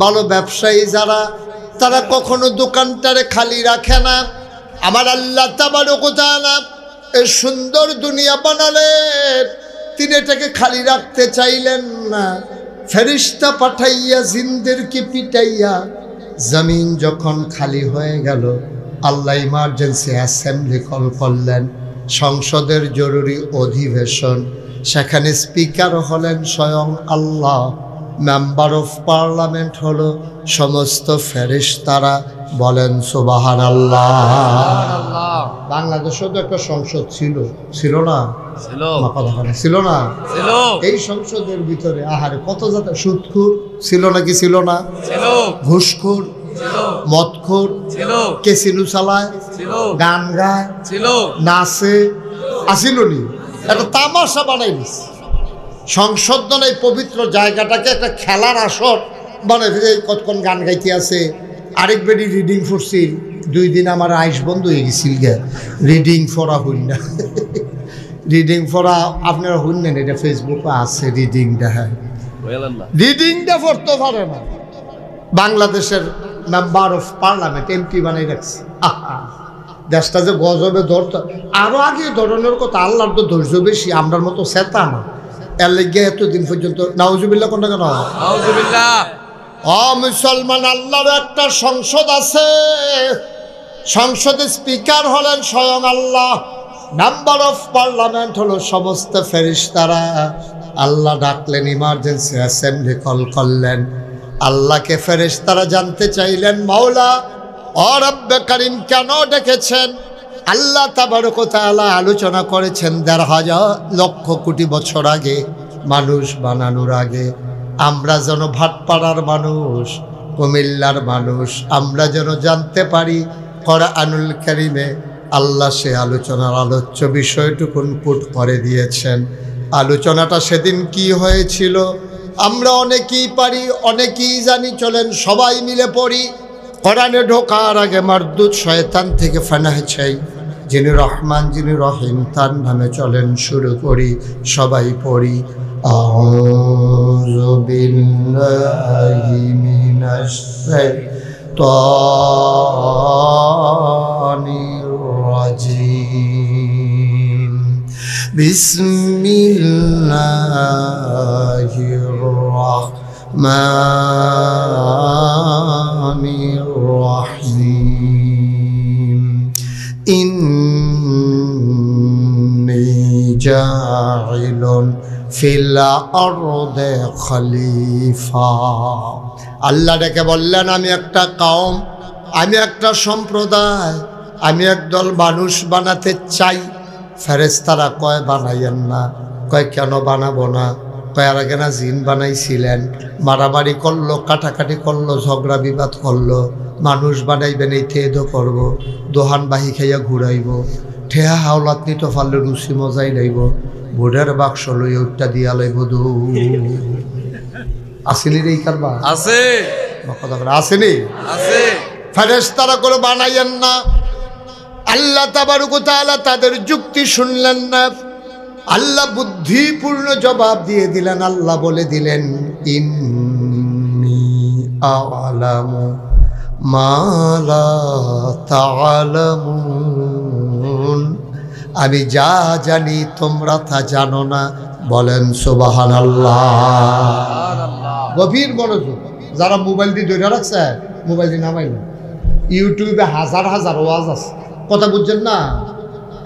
ভালো ব্যবসায়ী যারা, তারা কখনো দোকানটারে খালি রাখে না। আমার আল্লাহ তাবারক ওয়া তাআলা এই সুন্দর দুনিয়া বানালেন, তিনি এটাকে খালি রাখতে চাইলেন না। ফেরেশতা পাঠাইয়া জিনদেরকে পিটাইয়া জমিন যখন খালি হয়ে গেল, আল্লাহ ইমার্জেন্সি অ্যাসেম্বলি কল করলেন, সংসদের জরুরি অধিবেশন। সেখানে স্পিকার হলেন স্বয়ং আল্লাহ, মেম্বার অফ পার্লামেন্ট হলো সমস্ত ফেরেশতারা। বলেন সুবহানাল্লাহ। সুবহানাল্লাহ। বাংলাদেশেও তো একটা সংসদ ছিল, ছিল না? ছিল। ছিল না? ছিল। এই সংসদের ভিতরে আহারে কত জাতের সুদখোর ছিল নাকি ছিল না? ছিল। ঘুষখোর ছিল। মদখোর ছিল। কেসিনু চালায়, ছিল। গান গায়, ছিল। নাচে, আসিল নি? একটা তামাশা বানাই দিস। সংসদ দল এই পবিত্র জায়গাটাকে একটা খেলার আসর বানাই। কতক্ষণ গান গাইতে আছে, আরেক বেডি রিডিং পড়ছিল। 2 দিন আমার আইস বন্ধ হয়ে গেছিল গে, রিডিং পড়া হইল না। রিডিং পড়া আপনারা শুনলেন, এটা ফেসবুকে আছে রিডিংটা। হ্যাঁ, রিডিংটা পড়তে পারে না। বাংলাদেশের মেম্বার অফ পার্লামেন্ট এমপি বানাই রাখছে। দেশটা যে গজবে ধরত, আরো আগে ধরনের কথা। আল্লাহর তো ধৈর্য বেশি, আমরার মতো সেতা না। এর লেগে এতদিন পর্যন্ত নাউজুবিল্লাহ কোনটা কেন? নাউজুবিল্লাহ। মুসলমান, আল্লাহর একটা সংসদ আছে, সংসদের স্পিকার হলেন স্বয়ং আল্লাহ, মেম্বার অফ পার্লামেন্ট হলো সমস্ত ফেরেশতারা। আল্লাহ ডাকলেন, ইমার্জেন্সি অ্যাসেম্বলি কল করলেন। আল্লাহকে ফেরেশতারা জানতে চাইলেন, মাওলা ও রব্বে কারীম কেন ডেকেছেন? আল্লাহ তাবারক ওয়া তাআলা আলোচনা করেছেন ১,৫০০ লক্ষ কোটি বছর আগে, মানুষ বানানোর আগে। আমরা যেন ভাটপাড়ার মানুষ, কুমিল্লার মানুষ, আমরা যেন জানতে পারি কোরআনুল কারীমে আল্লাহ সে আলোচনার আলোচ্য বিষয়টুকুন পুট করে দিয়েছেন। আলোচনাটা সেদিন কি হয়েছিল আমরা অনেকেই পারি, অনেকেই জানি। চলেন সবাই মিলে পড়ি। কোরআনে ঢোকার আগে মারদুদ শয়তান থেকে ফানাহ চাই। যিনি রহমান, যিনি রহিম, তার নামে চলেন শুরু করি। সবাই পড়ি। আউযু বিল্লাহি মিনাশ শাইতানির রাজিম। বিসমিল্লাহির রাহমানির রাহিম। ইন্নী জাইলুন ফিল আরদে খলিফা। আল্লাহ ডেকে বললেন, আমি একটা কওম, আমি একটা সম্প্রদায়, আমি একদল মানুষ বানাতে চাই। ফেরেশতারা কয় বানাইয়েন না। কয় কেন বানাবো না? কয় আর আগে না জিন বানাইছিলেন, মারামারি করলো, কাটাকাটি করলো, ঝগড়া বিবাদ করলো। মানুষ বানাইবেন, এই থেদো করবো, দোহান বাহি খাইয়া ঘুরাইব, ঠেহা হাওলাত নিতে পারলে রুচি মজাই লাইব, ভোটের বাক্স লই ওটা দিয়া লাইব। আসেনি রে এই কারবা? আছে। কথা বলে আসেনি? আছে। ফেরেশতারা করে বানাইয়েন না। আল্লাহ তাবারক ওয়া তাআলা তাদের যুক্তি শুনলেন না। আল্লাহ বুদ্ধিপূর্ণ জবাব দিয়ে দিলেন। আল্লাহ বলে দিলেন, ইন্নী আ'লামু মা লা তা'লামুন। আমি যা জানি তোমরা তা জানো না, বলেন সুবহানাল্লাহ। গভীর মনোযোগ। যারা মোবাইল দিয়ে ধরে রাখছে মোবাইল দিয়ে নামাইল, ইউটিউবে হাজার হাজার ওয়াজ আছে, কথা বুঝছেন না?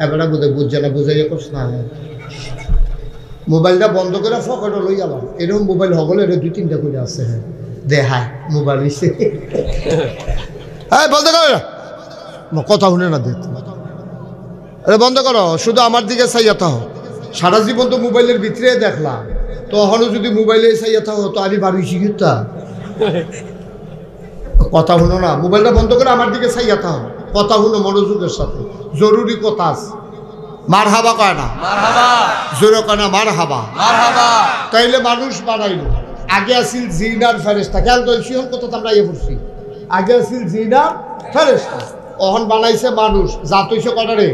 এবারে বুঝছে না, বুঝাইয়া করছে না। মোবাইলটা বন্ধ করে ফকেটে লই আবার, এরকম মোবাইল হগলে এর 2-3টা করে আছে। হ্যাঁ দে হায় মোবাইল হইছে, হ্যাঁ বন্ধ করো, কথা শুনে না দে, আরে বন্ধ করো, শুধু আমার দিকে চাইয়া থাকো। সারা জীবন তো মোবাইলের ভিতরে দেখলাম, তখনও যদি মোবাইলে চাইয়া থাকো তো আমি বাড়ি শিখিতা। কথা শুনো না, মোবাইলটা বন্ধ করে আমার দিকে চাইয়া থাকো, কথা শুনো মনোযোগের সাথে, জরুরি কথা আছে। মারহাবা কয় না, জোরে কয় না মারহাবা। তাইলে মানুষ বানাইল, আগে আসিল জিন আর ফেরেশতা, খেয়াল তো শিহন কথা আমরা ইয়ে করছি, আগে আসিল জিন আর ফেরেশতা, অহন বানাইছে মানুষ। যা তৈছে কটারে,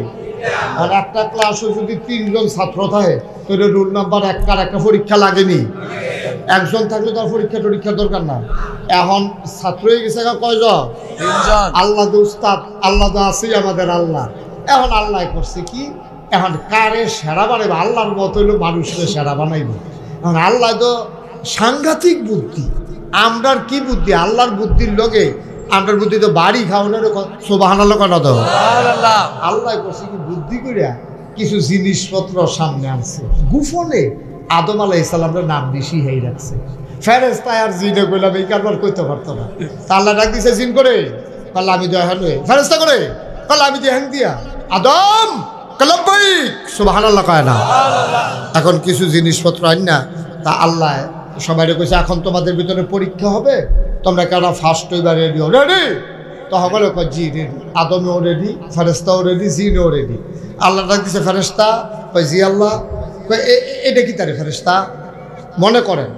আর একটা ক্লাসে যদি 3 জন ছাত্র থাকে তাহলে রোল নাম্বার একটা পরীক্ষা লাগেনি, একজন থাকলে তার পরীক্ষার দরকার না। এখন ছাত্র হয়ে গেছে কয়জন? 3 জন। আল্লাহ তো উস্তাদ, আল্লাহ তো আছেই আমাদের আল্লাহ। এখন আল্লাহ করছে কি, এখন কারে সেরা বানাইবে? আল্লাহর মতো হইলো মানুষকে সেরা বানাইব। এখন আল্লাহ তো সাংঘাতিক বুদ্ধি, আমরার কি বুদ্ধি? আল্লাহর বুদ্ধির লগে আমরার বুদ্ধি তো বাড়ি খাওয়ানোর। সুবহানাল্লাহ কেন দাও? আল্লাহ করছে কি বুদ্ধি করিয়া কিছু জিনিসপত্র সামনে আনছে গোপনে। আদম আলাইহিস সালামের নাম বেশি হয়ে রাখছে, ফেরেশতা আর জিনে কইলাম এই কারবার কইতে পারতো না। তা আল্লাহ ডাক দিছে জিন করে, কাল আমি দেখান, ফেরেশতা করে কাল আমি দেখান দিয়া, আদম কালাব্বাইক, সুবহানাল্লাহ কয় না? এখন কিছু জিনিসপত্র আন না, তা আল্লাহ সবাই কইছে এখন তোমাদের ভিতরে পরীক্ষা হবে, তোমরা কেন ফার্স্ট হইবার রেডি? রেডি তো সকলে কয় জি রেডি, আদমও রেডি, ফেরেশতাও রেডি, জিনও রেডি। আল্লাহ ডাক দিছে ফেরেশতা, কয় জি আল্লাহ। কয় এটা কি তারে ফেরেশতা? মনে করেন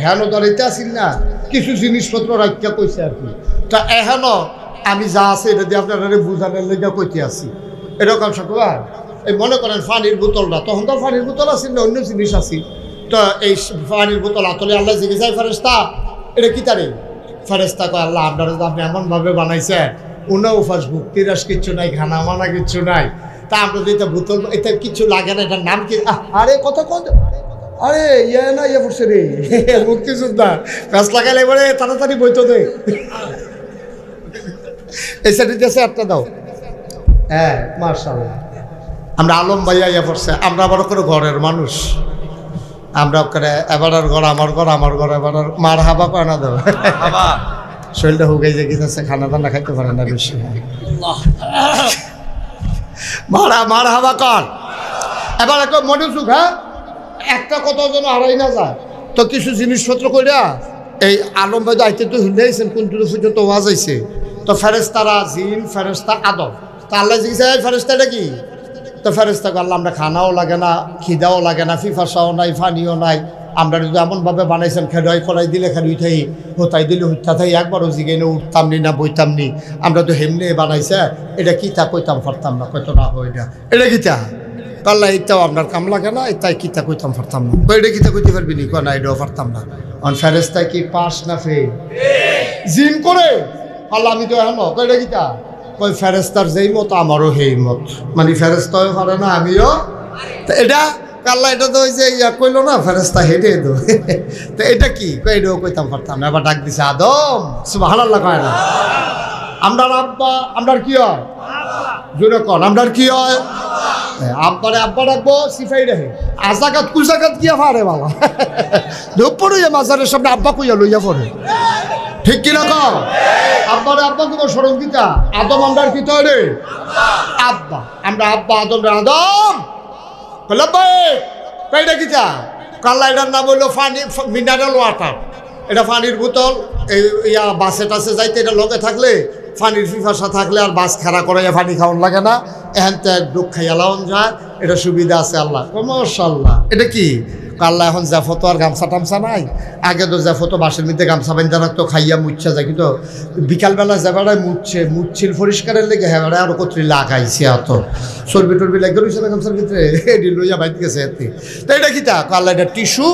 হেন ধরাইতে আসিল না, কিছু জিনিসপত্র রাখিয়া কইছে আর কি, তা এহেন আমি যা আছে এটা দিয়ে আপনারা বুঝানোর লেগে কইতে আসি। এরকম সকবার এই মনে করেন পানির বোতলটা, তখন তো পানির বোতল আসিল না, অন্য জিনিস আসি, তো এই পানির বোতল আতলে আল্লাহ জিজ্ঞেস যায় ফেরেশতা এটা কি তারে? ফেরেশতা কয় আল্লাহ আপনারা তো আপনি এমনভাবে বানাইছে, উনাও ফাসবুক তিরাস কিচ্ছু নাই, খানা মানা কিচ্ছু নাই, তা আমরা তো এটা বোতল এটা কিচ্ছু লাগে না, এটার নাম কি? আরে কথা কন, আরে ইয়ে না ইয়ে পড়ছে রে মুক্তিযোদ্ধা, গাছ লাগাইলে এবারে তাড়াতাড়ি বইতো দে, এই সাইডে আছে একটা দাও। হ্যাঁ মাশাআল্লাহ, আমরা আলম ভাইয়া ইয়ে পড়ছে, আমরা আবার করে ঘরের মানুষ, আমরা করে এবারের ঘর আমার ঘর, আমার ঘর এবার মার হাবা কয় না দাও, শরীরটা হুগাই যে গেছে, খানা দানা খাইতে পারে না বেশি, মার হাবা কর। এবার একটা মনোযোগ, হ্যাঁ একটা কথা যেন হারাই না যায়। তো কিছু জিনিসপত্র কইরা এই আলম ভাই আইতে তো হিলেছেন, কোন পর্যন্ত ওয়াজ আইছে, তো ফেরেশতারা জিন, ফেরেশতা আদম, তা আল্লাহ জিজ্ঞেস ফেরেশতাটা কি? তো ফেরেশতা আল্লাহ আমরা খানাও লাগে না, খিদাও লাগে না, ফিফাসাও নাই, ফানিও নাই, আমরা যদি এমনভাবে বানাইছেন খেডাই করাই দিলে খেলুই থাই, হোতাই দিলে হত্যা থাই, একবারও জিগেনে উঠতাম নি না বইতাম নি, আমরা তো হেমনে বানাইছে, এটা কিতা কইতাম পারতাম না, কইতো না হয় না এটা কিতা? আল্লাহ এটাও আপনার কাম লাগে না, এটাই কিতা কইতাম পারতাম না, এটা কিতা কইতে পারবি নি? না এটাও পারতাম না। অন ফেরেশতা কি পাস না ফেল? জিন করে আল্লাহ আমি তো এখন এটা কিতা কই ফেরেশতার যেই মত আমারও সেই মত, মানে ফেরেশতাও পারে না আমিও, এটা আল্লাহ এটা তো ওই যে ইয়া কইলো না ফেরেশতা হেঁটে তো, তো এটা কি? এটাও কইতাম পারতাম না। এবার ডাক দিছে আদম, সুবহানাল্লাহ কয় না? আমরার আব্বা, আমরার কি হয় জোরে কন, আমরার কি হয়? আব্বারে আব্বা রাখবো, সিফাই রাখে, আজাকাত কুজাকাত গিয়া ফারে বাবা, দুপুরে মাজারের সামনে আব্বা কইয়া লইয়া পড়ে, ঠিক কিনা কও? আব্বারে আব্বা কোনো স্মরণ কিতা? আদম আমরার কি তৈরি আব্বা, আমরা আব্বা আদম রে আদম বললো ভাই কিতা কাল্লা, এটার নাম হইলো পানি, মিনারেল ওয়াটার, এটা পানির বোতল, ইয়া বাসে টাসে যাইতে এটা লগে থাকলে, পানির ফিফাসা থাকলে আর বাস খাড়া করাইয়া পানি খাওয়ান লাগে না, এখান থেকে ডুব খাইয়া লাউন যায়, এটা সুবিধা আছে আল্লাহ। মাশাআল্লাহ, এটা কি? আল্লাহ এখন জাফত আর গামছা টামছা নাই, আগে তো জাফত বাসের মধ্যে গামছা বান্ধা রাখতো, খাইয়া মুচ্ছা যায়, কিন্তু বিকালবেলা যাবারায় মুচ্ছিল পরিষ্কারের লেগে হ্যাঁ আরো কত লাগাইছে, এত চর্বি টর্বি লাগে রয়েছে না গামছার ভিতরে, এটি লইয়া বাইতে গেছে এতে। তো এটা কি তা আল্লাহ, এটা টিস্যু,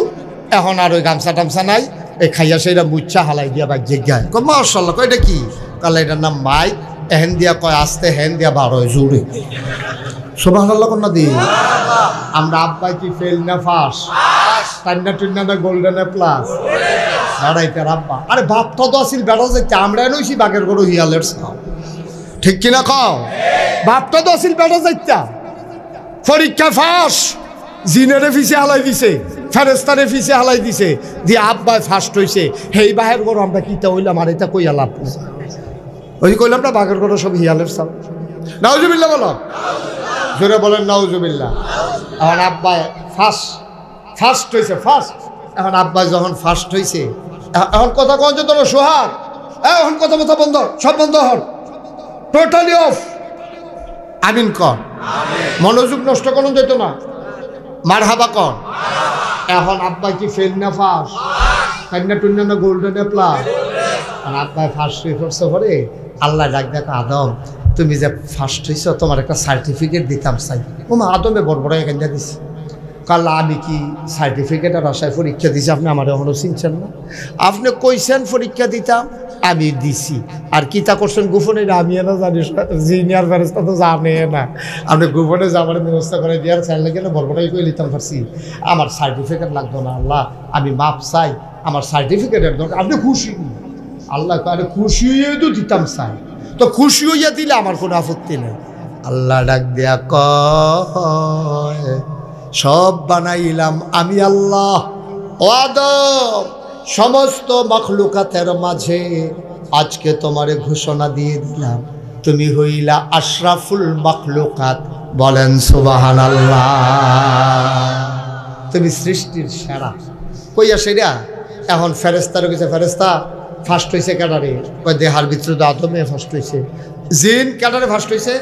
এখন আর ওই গামছা টামছা নাই, এই খাইয়া সেইটা মুচ্ছা হালাই দিয়া বাইক জেগায়। মাশাআল্লাহ, এটা কি? আল্লাহ এটার নাম মাইক, এহেন দিয়া কয় আসতে, হেন দিয়া বার হয় জোরে, সুবহানাল্লাহ কন্যা দি আমরা আব্বাই কি ফেল না ফাঁস টান্না টুন্না না গোল্ডেন প্লাস বেড়াইতে আব্বা আরে বাপটা তো আসিল বেড়া যাইতে আমরা নইছি বাগের গরু হিয়ালের সাও ঠিক কিনা কও বাপটা তো আসিল বেড়া যাইতা পরীক্ষা ফাঁস জিনেরে ফিসে হালাই দিছে ফেরেস্তারে ফিসে হালাই দিছে দিয়ে আব্বা ফার্স্ট হইছে হেই বাহের গরু আমরা কিতা হইলাম আর এটা কইয়া লাভ ওই কইলাম না বাগের গরু সব হিয়ালের সাও নাউজুবিল্লাহ বলো জোরে বলেন নাউজুবিল্লাহ এখন আব্বা ফার্স্ট হয়েছে ফার্স্ট এখন আব্বা যখন ফার্স্ট হয়েছে এখন কথা কন যে তোর সোহাগ এখন কথা মতো বন্ধ সব বন্ধ হন টোটালি অফ আমিন কর মনোযোগ নষ্ট করুন যেত না মারহাবা কর এখন আব্বা কি ফেল না ফার্স্ট কান্না টুন্না না গোল্ডেন প্লাস আর আব্বা ফার্স্ট করছে পরে আল্লাহ ডাক দেখো আদম তুমি যে ফার্স্ট হয়েছ তোমার একটা সার্টিফিকেট দিতাম চাই ও মা আদমে বড় বড় এখান দিছি কাল্লা আমি কি সার্টিফিকেট আর আশায় পরীক্ষা দিছি আপনি আমার এখনও চিনছেন না আপনি কইছেন পরীক্ষা দিতাম আমি দিছি আর কিতা করছেন গোপনে আমি না জানি জিনিয়ার ফেরেস্তা তো জানে না আপনি গোপনে যাবার ব্যবস্থা করে দেওয়ার চাইলে গেলে বড় বড়ই করে নিতাম পারছি আমার সার্টিফিকেট লাগতো না আল্লাহ আমি মাপ চাই আমার সার্টিফিকেটের দরকার আপনি খুশি আল্লাহ আরে খুশি হয়ে তো দিতাম চাই তো খুশি হইয়া দিলে আমার কোনো আপত্তি নেই আল্লাহ ডাক দেয়া কয় সব বানাইলাম আমি আল্লাহ ও আদম সমস্ত মখলুকাতের মাঝে আজকে তোমারে ঘোষণা দিয়ে দিলাম তুমি হইলা আশরাফুল মখলুকাত বলেন সুবহানাল্লাহ তুমি সৃষ্টির সেরা কইয়া সেরা এখন ফেরেস্তার গেছে ফেরেস্তা ফার্স্ট হয়েছে ক্যাডারে কয় দেহার ভিতরে তো আদমে ফার্স্ট হয়েছে জিন ক্যাডারে ফার্স্ট হয়েছে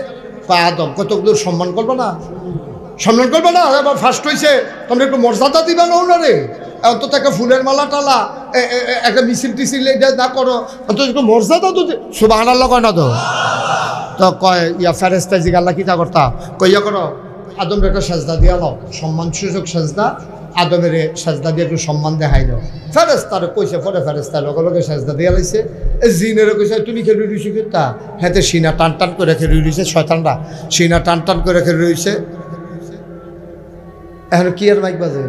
কয় আদম কত দূর সম্মান করবো না সম্মান করবো না এবার ফার্স্ট হয়েছে তোমরা একটু মর্যাদা দিবা না ওনারে অন্তত একটা ফুলের মালা টালা একটা মিছিল টিছিল না করো অন্তত একটু মর্যাদা তো সুবহানাল্লাহ কয় না তো কয় ইয়া ফেরেস্তা জি আল্লাহ কিতা করতা কইয়া করো আদমের একটা সাজদা দিয়া লও সম্মান সুযোগ সাজদা আদমের সাজদা দিয়ে একটু সম্মান দেখাই দাও ফেরেস্তার কইছে পরে ফেরেস্তার লগে লগে সাজদা দিয়া লাইছে জিনেরও কইছে তুমি খেলে রইছি কিতা হাতে সিনা টান টান করে খেলে রইছে শয়তানরা সিনা টান টান করে খেলে রইছে এখন কি আর মাইক বাজে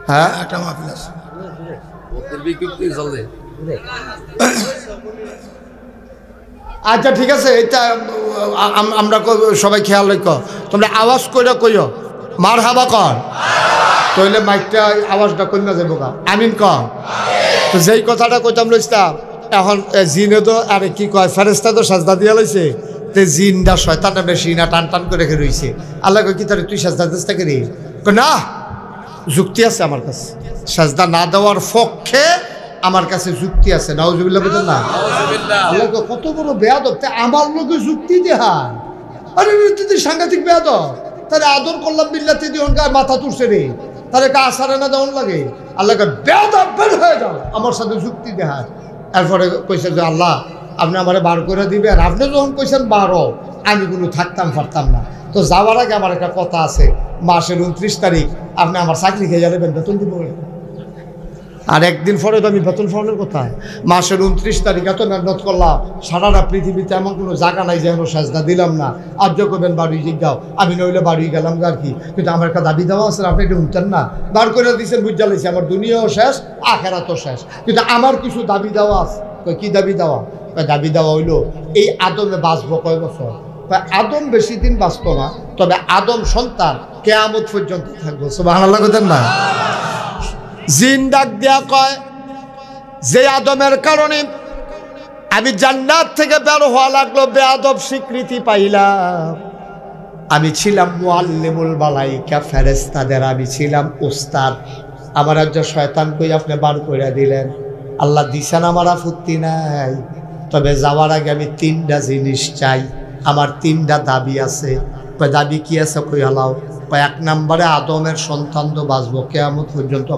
হ্যাঁ একটা মাহফিল আছে আচ্ছা ঠিক আছে এটা আমরা সবাই খেয়াল রাখো তোমরা আওয়াজ করে কইও মারহাবা কর তাহলে মাইকটা আওয়াজটা কমে যাবো গা আমিন কর তো যেই কথাটা কইতাম লইতাম এখন জিনে তো আরে কি কয় ফেরেস্তা তো সাজদা দিয়া লাইছে তে জিনটা শয়তানটা বেশি না টান টান করে রেখে রইছে আল্লাহ কই কি তারে তুই সাজদা দিস তাকে রে না যুক্তি আছে আমার কাছে সাজদা না দেওয়ার পক্ষে আমার কাছে যুক্তি আছে নাউজুবিল্লাহ বলেন না আল্লাহ কত বড় বেয়াদব তে আমার লোকে যুক্তি দেহান আরে তুই সাংঘাতিক বেয়াদব তারে আদর করলাম বিল্লাতে দিওন গায়ে মাথা তুলছে রে তারে কা আসারে না দেওয়ান লাগে আল্লাহকে বেয়াদব বের হয়ে যাও আমার সাথে যুক্তি দেহান এরপরে কইছে যে আল্লাহ আপনি আমারে বার করে দিবেন আপনি যখন কইছেন বারো আমি কোনো থাকতাম পারতাম না তো যাওয়ার আগে আমার একটা কথা আছে মাসের 29 তারিখ আপনি আমার চাকরি খেয়ে যাবেন বেতন দিব আর একদিন পরে তো আমি বেতন ফোনের কথা মাসের 29 তারিখ এত মেহনত করলাম সারাটা পৃথিবীতে এমন কোনো জায়গা নাই যেন সাজদা দিলাম না আর যে করবেন বাড়ি জিজ্ঞাও আমি নইলে বাড়ি গেলাম আর কি কিন্তু আমার একটা দাবি দেওয়া আছে আপনি এটা শুনতেন না বার করে দিয়েছেন বুঝা লাইছে আমার দুনিয়াও শেষ আখেরাতও শেষ কিন্তু আমার কিছু দাবি দেওয়া আছে কি দাবি দেওয়া দাবি দেওয়া হইলো এই আদমে বাঁচবো কয় বছর আদম বেশি দিন বাঁচত না তবে আদম সন্তান কিয়ামত পর্যন্ত থাকবো সুবহানাল্লাহ কইতেন না জিন ডাক দেয়া কয় যে আদমের কারণে আমি জান্নাত থেকে বের হওয়া লাগলো বেয়াদব স্বীকৃতি পাইলাম আমি ছিলাম মুআল্লিমুল মালাইকা ফেরেশতাদের আমি ছিলাম উস্তাদ আমার একজন শয়তান কই আপনি বার করে দিলেন আল্লাহ দিছেন আমার আপত্তি নাই তবে যাওয়ার আগে আমি 3টা জিনিস চাই আমার 3টা দাবি আছে কয় দাবি কি আছে কই হালাও কয় 1 নম্বরে আদমের সন্তান তো বাঁচবো কিয়ামত পর্যন্ত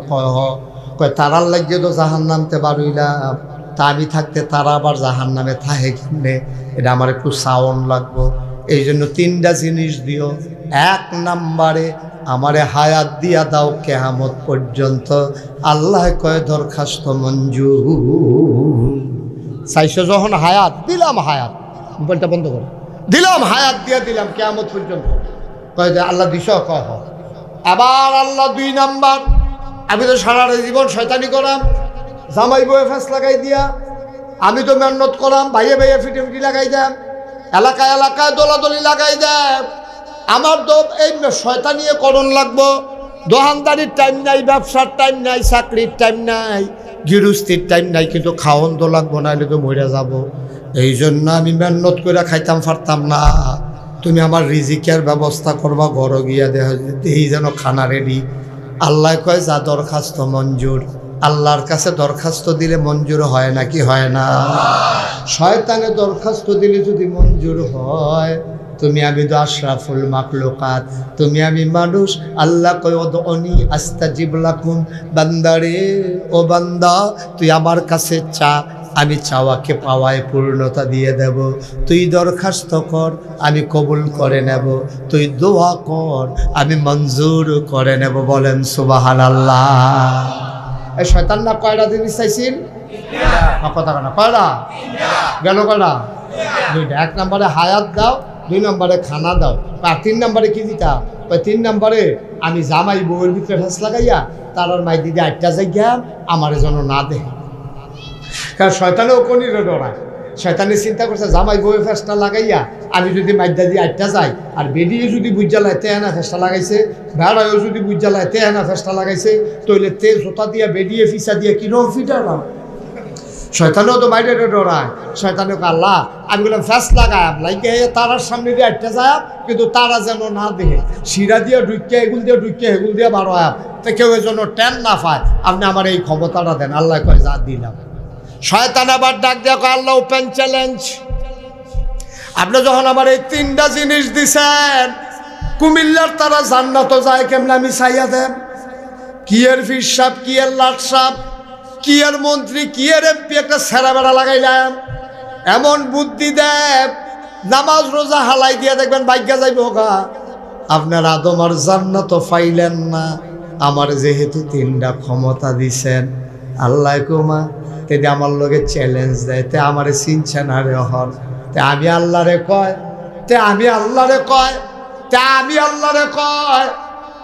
কয় তারার লাগিয়ে তো জাহান্নামতে বারইলাম তা আমি থাকতে তারা আবার জাহান্নামে থাকে কেমনে এটা আমার একটু সাউন্ড লাগবো এই জন্য 3টা জিনিস দিও 1 নম্বরে আমারে হায়াত দিয়া দাও কিয়ামত পর্যন্ত আল্লাহ কয় দরখাস্ত মঞ্জুর চাইছো যখন হায়াত দিলাম হায়াত মোবাইলটা বন্ধ করো দিলাম, হায়াত দিয়ে দিলাম কিয়ামত পর্যন্ত। কয় যে আল্লাহ দিছ? কয় হ। আবার আল্লাহ 2 নাম্বার, আমি তো সারা জীবন শয়তানি করাম, জামাই বয়ে ফেস লাগাই দিয়া, আমি তো মেহনত করাম, ভাইয়ে ভাইয়ে ফিটি লাগাই দেন, এলাকায় এলাকায় দোলাদলি লাগাই দেন। আমার তো এই শয়তানিয়ে করণ লাগবো। দোকানদারির টাইম নাই, ব্যবসার টাইম নাই, চাকরির টাইম নাই, গৃহস্থির টাইম নাই, কিন্তু খাওয়ন তো লাগবো, নাইলে তো মরে যাব। এই জন্য আমি মেহনত করে খাইতাম পারতাম না। তুমি আমার রিজিকের ব্যবস্থা করবা, ঘর গিয়া দেখা এই যেন খানা রেডি। আল্লাহ কয় যা দরখাস্ত মঞ্জুর। আল্লাহর কাছে দরখাস্ত দিলে মঞ্জুর হয় নাকি হয় না? শয়তানে দরখাস্ত দিলে যদি মঞ্জুর হয়, তুমি আমি তো আশরাফুল মাখলুকাত, তুমি আমি মানুষ। আল্লাহ কয় উদউনি আস্তাজিব লাকুম, বান্দারে ও বান্দা তুই আমার কাছে চা, আমি চাওয়াকে পাওয়ায় পূর্ণতা দিয়ে দেব। তুই দরখাস্ত কর, আমি কবুল করে নেব। তুই দোয়া কর, আমি মঞ্জুর করে নেব। বলেন সুবহানাল্লাহ। এই শয়তান না কয়টা জিনিস চাইছিল? কথা না কয়টা গেল? কয়টা? 2টা। 1 নম্বরে হায়াত দাও, 2 নম্বরে খানা দাও, আর 3 নম্বরে কি দিতা? 3 নম্বরে আমি জামাই বউয়ের ভিতরে ফেস লাগাইয়া তার মাই দিদি 8টা জায়গা আমার যেন না দেখে। কারণ শয়তানেও কনিরে ডরায়। শয়তানে চিন্তা করছে জামাই বউয়ের ফেসটা লাগাইয়া আমি যদি মাইদা দিয়ে 8টা যাই, আর বেডিয়ে যদি বুঝালায় তেহানা ফেসটা লাগাইছে, ভেড়ায়ও যদি বুঝালায় তেহানা ফেসটা লাগাইছে, তৈলে তেল জোতা দিয়া বেডিয়ে ফিসা দিয়ে কিরম ফিটালাম। শয়তানেও তো বাইরে ডরায়। শয়তানে আল্লাহ আমি বললাম ফেস লাগায়াম, লাইকে তারার সামনে দিয়ে 8টা যায়, কিন্তু তারা যেন না দেখে, শিরা দিয়ে ঢুকিয়ে এগুল দিয়ে ঢুকিয়ে হেগুল দিয়ে বারো আপ, তো কেউ যেন টেন না পায়। আপনি আমার এই ক্ষমতাটা দেন। আল্লাহ কয় যা দিলাম। শয়তান আবার ডাক দেখো, আল্লাহ ওপেন চ্যালেঞ্জ, আপনি যখন আমার এই 3টা জিনিস দিছেন, কুমিল্লার তারা জান্নাত যায় কেমন আমি চাইয়া দেন। কি এর ফির সাপ, কি এর লাট সাপ, কি এর মন্ত্রী, কি এর এমপি, একটা ছেঁড়া বেড়া লাগাইলাম। এমন বুদ্ধি দেব, নামাজ রোজা হালাই দিয়ে দেখবেন ভাগ্যা যাইব হোকা। আপনার আদম আর জান্নাত পাইলেন না, আমার যেহেতু 3টা ক্ষমতা দিছেন। আল্লাহ কুমা তেদি আমার লগে চ্যালেঞ্জ দেয়, তে আমারে চিনছেন আরে হন, তে আমি আল্লাহরে কয়, তে আমি আল্লাহরে কয়, তে আমি আল্লাহরে কয়,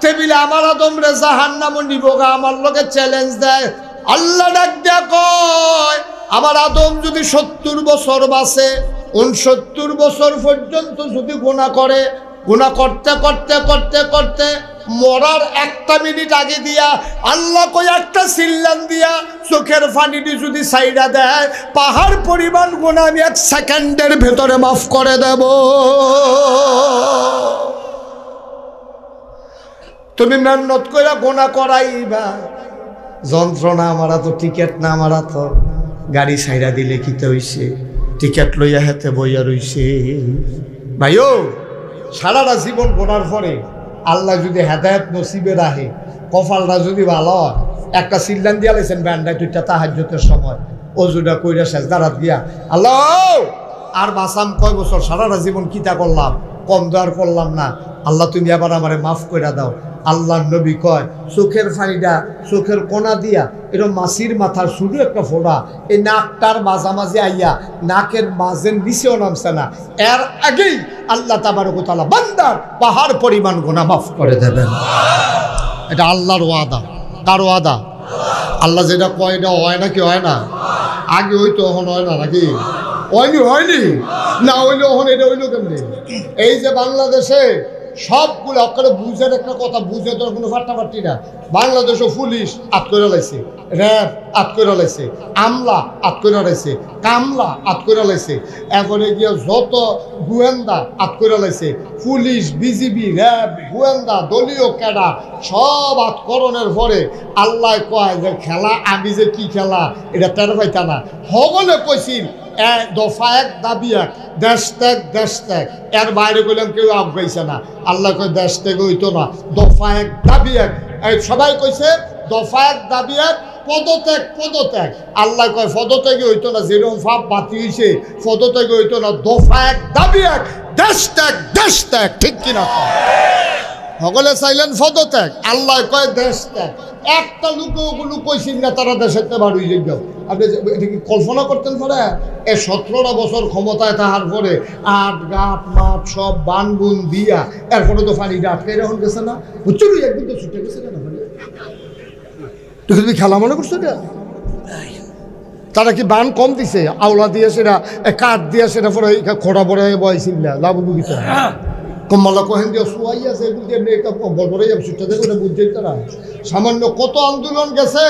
তে বিলে আমার আদম রে জাহান্নামে নিবগা, আমার লগে চ্যালেঞ্জ দেয়। আল্লাহ ডাক দিয়া কয়, আমার আদম যদি 70 বছর বাঁচে, 69 বছর পর্যন্ত যদি গুনাহ করে, গুনাহ করতে করতে করতে করতে মরার 1টা মিনিট আগে দিয়া আল্লাহ কই একটা সিল্লান দিয়া চোখের পানিটি যদি সাইডা দেয়, পাহাড় পরিমাণ গুনাহ আমি 1 সেকেন্ডের ভেতরে মাফ করে দেব। তুমি মেহনত করে গুনাহ করাইবা, যন্ত্রণা আমারা তো টিকেট না, আমারা তো গাড়ি সাইরা দিলে কিতে হইছে, টিকেট লইয়া হেতে বইয়া রইছে। ভাইও সারাটা জীবন গোনার পরে আল্লাহ যদি হেদায়েত নসিবে রাখে, কপালটা যদি ভালো হয়, একটা সিল্লান দিয়া লাইছেন ব্যান্ডায় 2টা তাহাজ্জুদের সময় অজুটা কইরা সেজদারাত গিয়া, আল্লাহ আর বাঁচাম কয় বছর, সারাটা জীবন কিতা করলাম, কম দর করলাম না, আল্লাহ তুমি আবার আমারে মাফ করে দাও। আল্লাহ নবী কয় চোখের ফানিটা চোখের কোনা দিয়া এরকম মাছির মাথার শুধু একটা ফোড়া এই নাকটার মাঝামাঝি আইয়া নাকের মাঝের নিচেও নামছে না, এর আগেই আল্লাহ তাবারক ওয়া তাআলা বান্দার পাহাড় পরিমাণ গুনাহ মাফ করে দেবেন। এটা আল্লাহর ওয়াদা। কার ওয়াদা? আল্লাহ যেটা কয় এটা হয় নাকি হয় না? আগে হইতো এখন হয় না নাকি? হয়নি না, হইলে ওখানে এটা হইলো কেমনি? এই যে বাংলাদেশে সবগুলো আপনারা বুঝেন, একটা কথা বুঝে তোর কোনো ফাটাফাটি না। বাংলাদেশও পুলিশ আট করে লাইছে, র্যাব আট করে লাইছে, আমলা আট করে লাইছে, কামলা আট করে লাইছে, এরপরে গিয়ে যত গোয়েন্দা আট করে লাইছে, পুলিশ, বিজিবি, র্যাব, গোয়েন্দা, দলীয় ক্যাডার সব আটকরণের পরে আল্লাহ কয় যে খেলা আমি যে কি খেলা এটা টের পাইতা না। হগলে কইছিল দফা 1 দাবি 1, দেশ ত্যাগ দেশ ত্যাগ, এর বাইরে কইলাম কেউ আগাইছে না। আল্লাহ কয় দেশ ত্যাগ হইতো না, দফা 1 দাবি 1। সবাই কইছে দফা 1 দাবি 1, পদত্যাগ পদত্যাগ। আল্লাহ কয় পদত্যাগে হইতো না, যেরকম ফাপ বাতি হইছে পদত্যাগে হইতো না, দফা 1 দাবি 1, দেশ ত্যাগ দেশ ত্যাগ। ঠিক কিনা? সকলে চাইলেন পদত্যাগ, আল্লাহ কয় দেশ ত্যাগ। একটা লোকগুলো কইছেন না তারা দেশের বাড়ি যাও। আপনি এটা কি কল্পনা করতেন পারে? 17টা বছর ক্ষমতায় থাকার পরে আট গাট মাঠ সব বান বুন দিয়া এরপরে তো পানিটা আটকে এখন গেছে না, বুঝছো? একদিন তো ছুটে গেছে না, তুমি খেলা মনে করছো এটা? তারা কি বান কম দিছে? আওলা দিয়ে সেটা কাঠ দিয়ে সেটা পরে খোড়া পরে বয়সিল না লাভ বুঝিতে কম্মালা কহেন দিয়ে শুয়াই আছে এগুলো দিয়ে একটা কম্বল পরে যাবে ছুটতে দেবে ওটা বুঝছেন তারা। সামান্য কত আন্দোলন গেছে,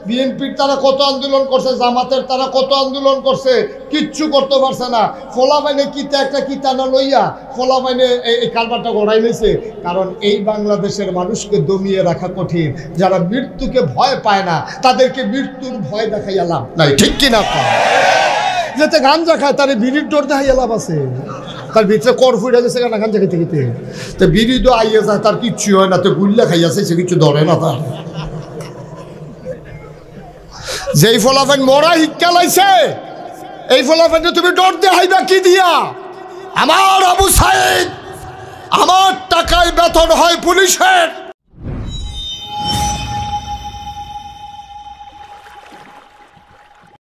বিএনপির তারা কত আন্দোলন করছে, জামাতের তারা কত আন্দোলন করছে, কিচ্ছু করতে পারছে না। ফলা বাইনে কিতা একটা কিতানা লইয়া ফলা বাইনে এই কারবারটা গড়াই নিয়েছে। কারণ এই বাংলাদেশের মানুষকে দমিয়ে রাখা কঠিন। যারা মৃত্যুকে ভয় পায় না তাদেরকে মৃত্যুর ভয় দেখাইয়া লাভ নাই, ঠিক কিনা? যেতে গাঞ্জা খায় তার বিড়ির ডোর দেখাইয়া লাভ আছে? তার ভিতরে কর ফুটে গেছে কেন গাঞ্জা খেতে খেতে? তো বিড়ি তো আইয়া যায়, তার কিচ্ছু হয় না, তো গুল্লা খাইয়াছে, সে কিছু ধরে না তার। যেই ফলাফল মরা হিক্কা লাইছে, এই ফলাফলটা তুমি ডর দেখাইবা কি দিয়া? আমার আবু সাইদ, আমার টাকায় বেতন হয় পুলিশের,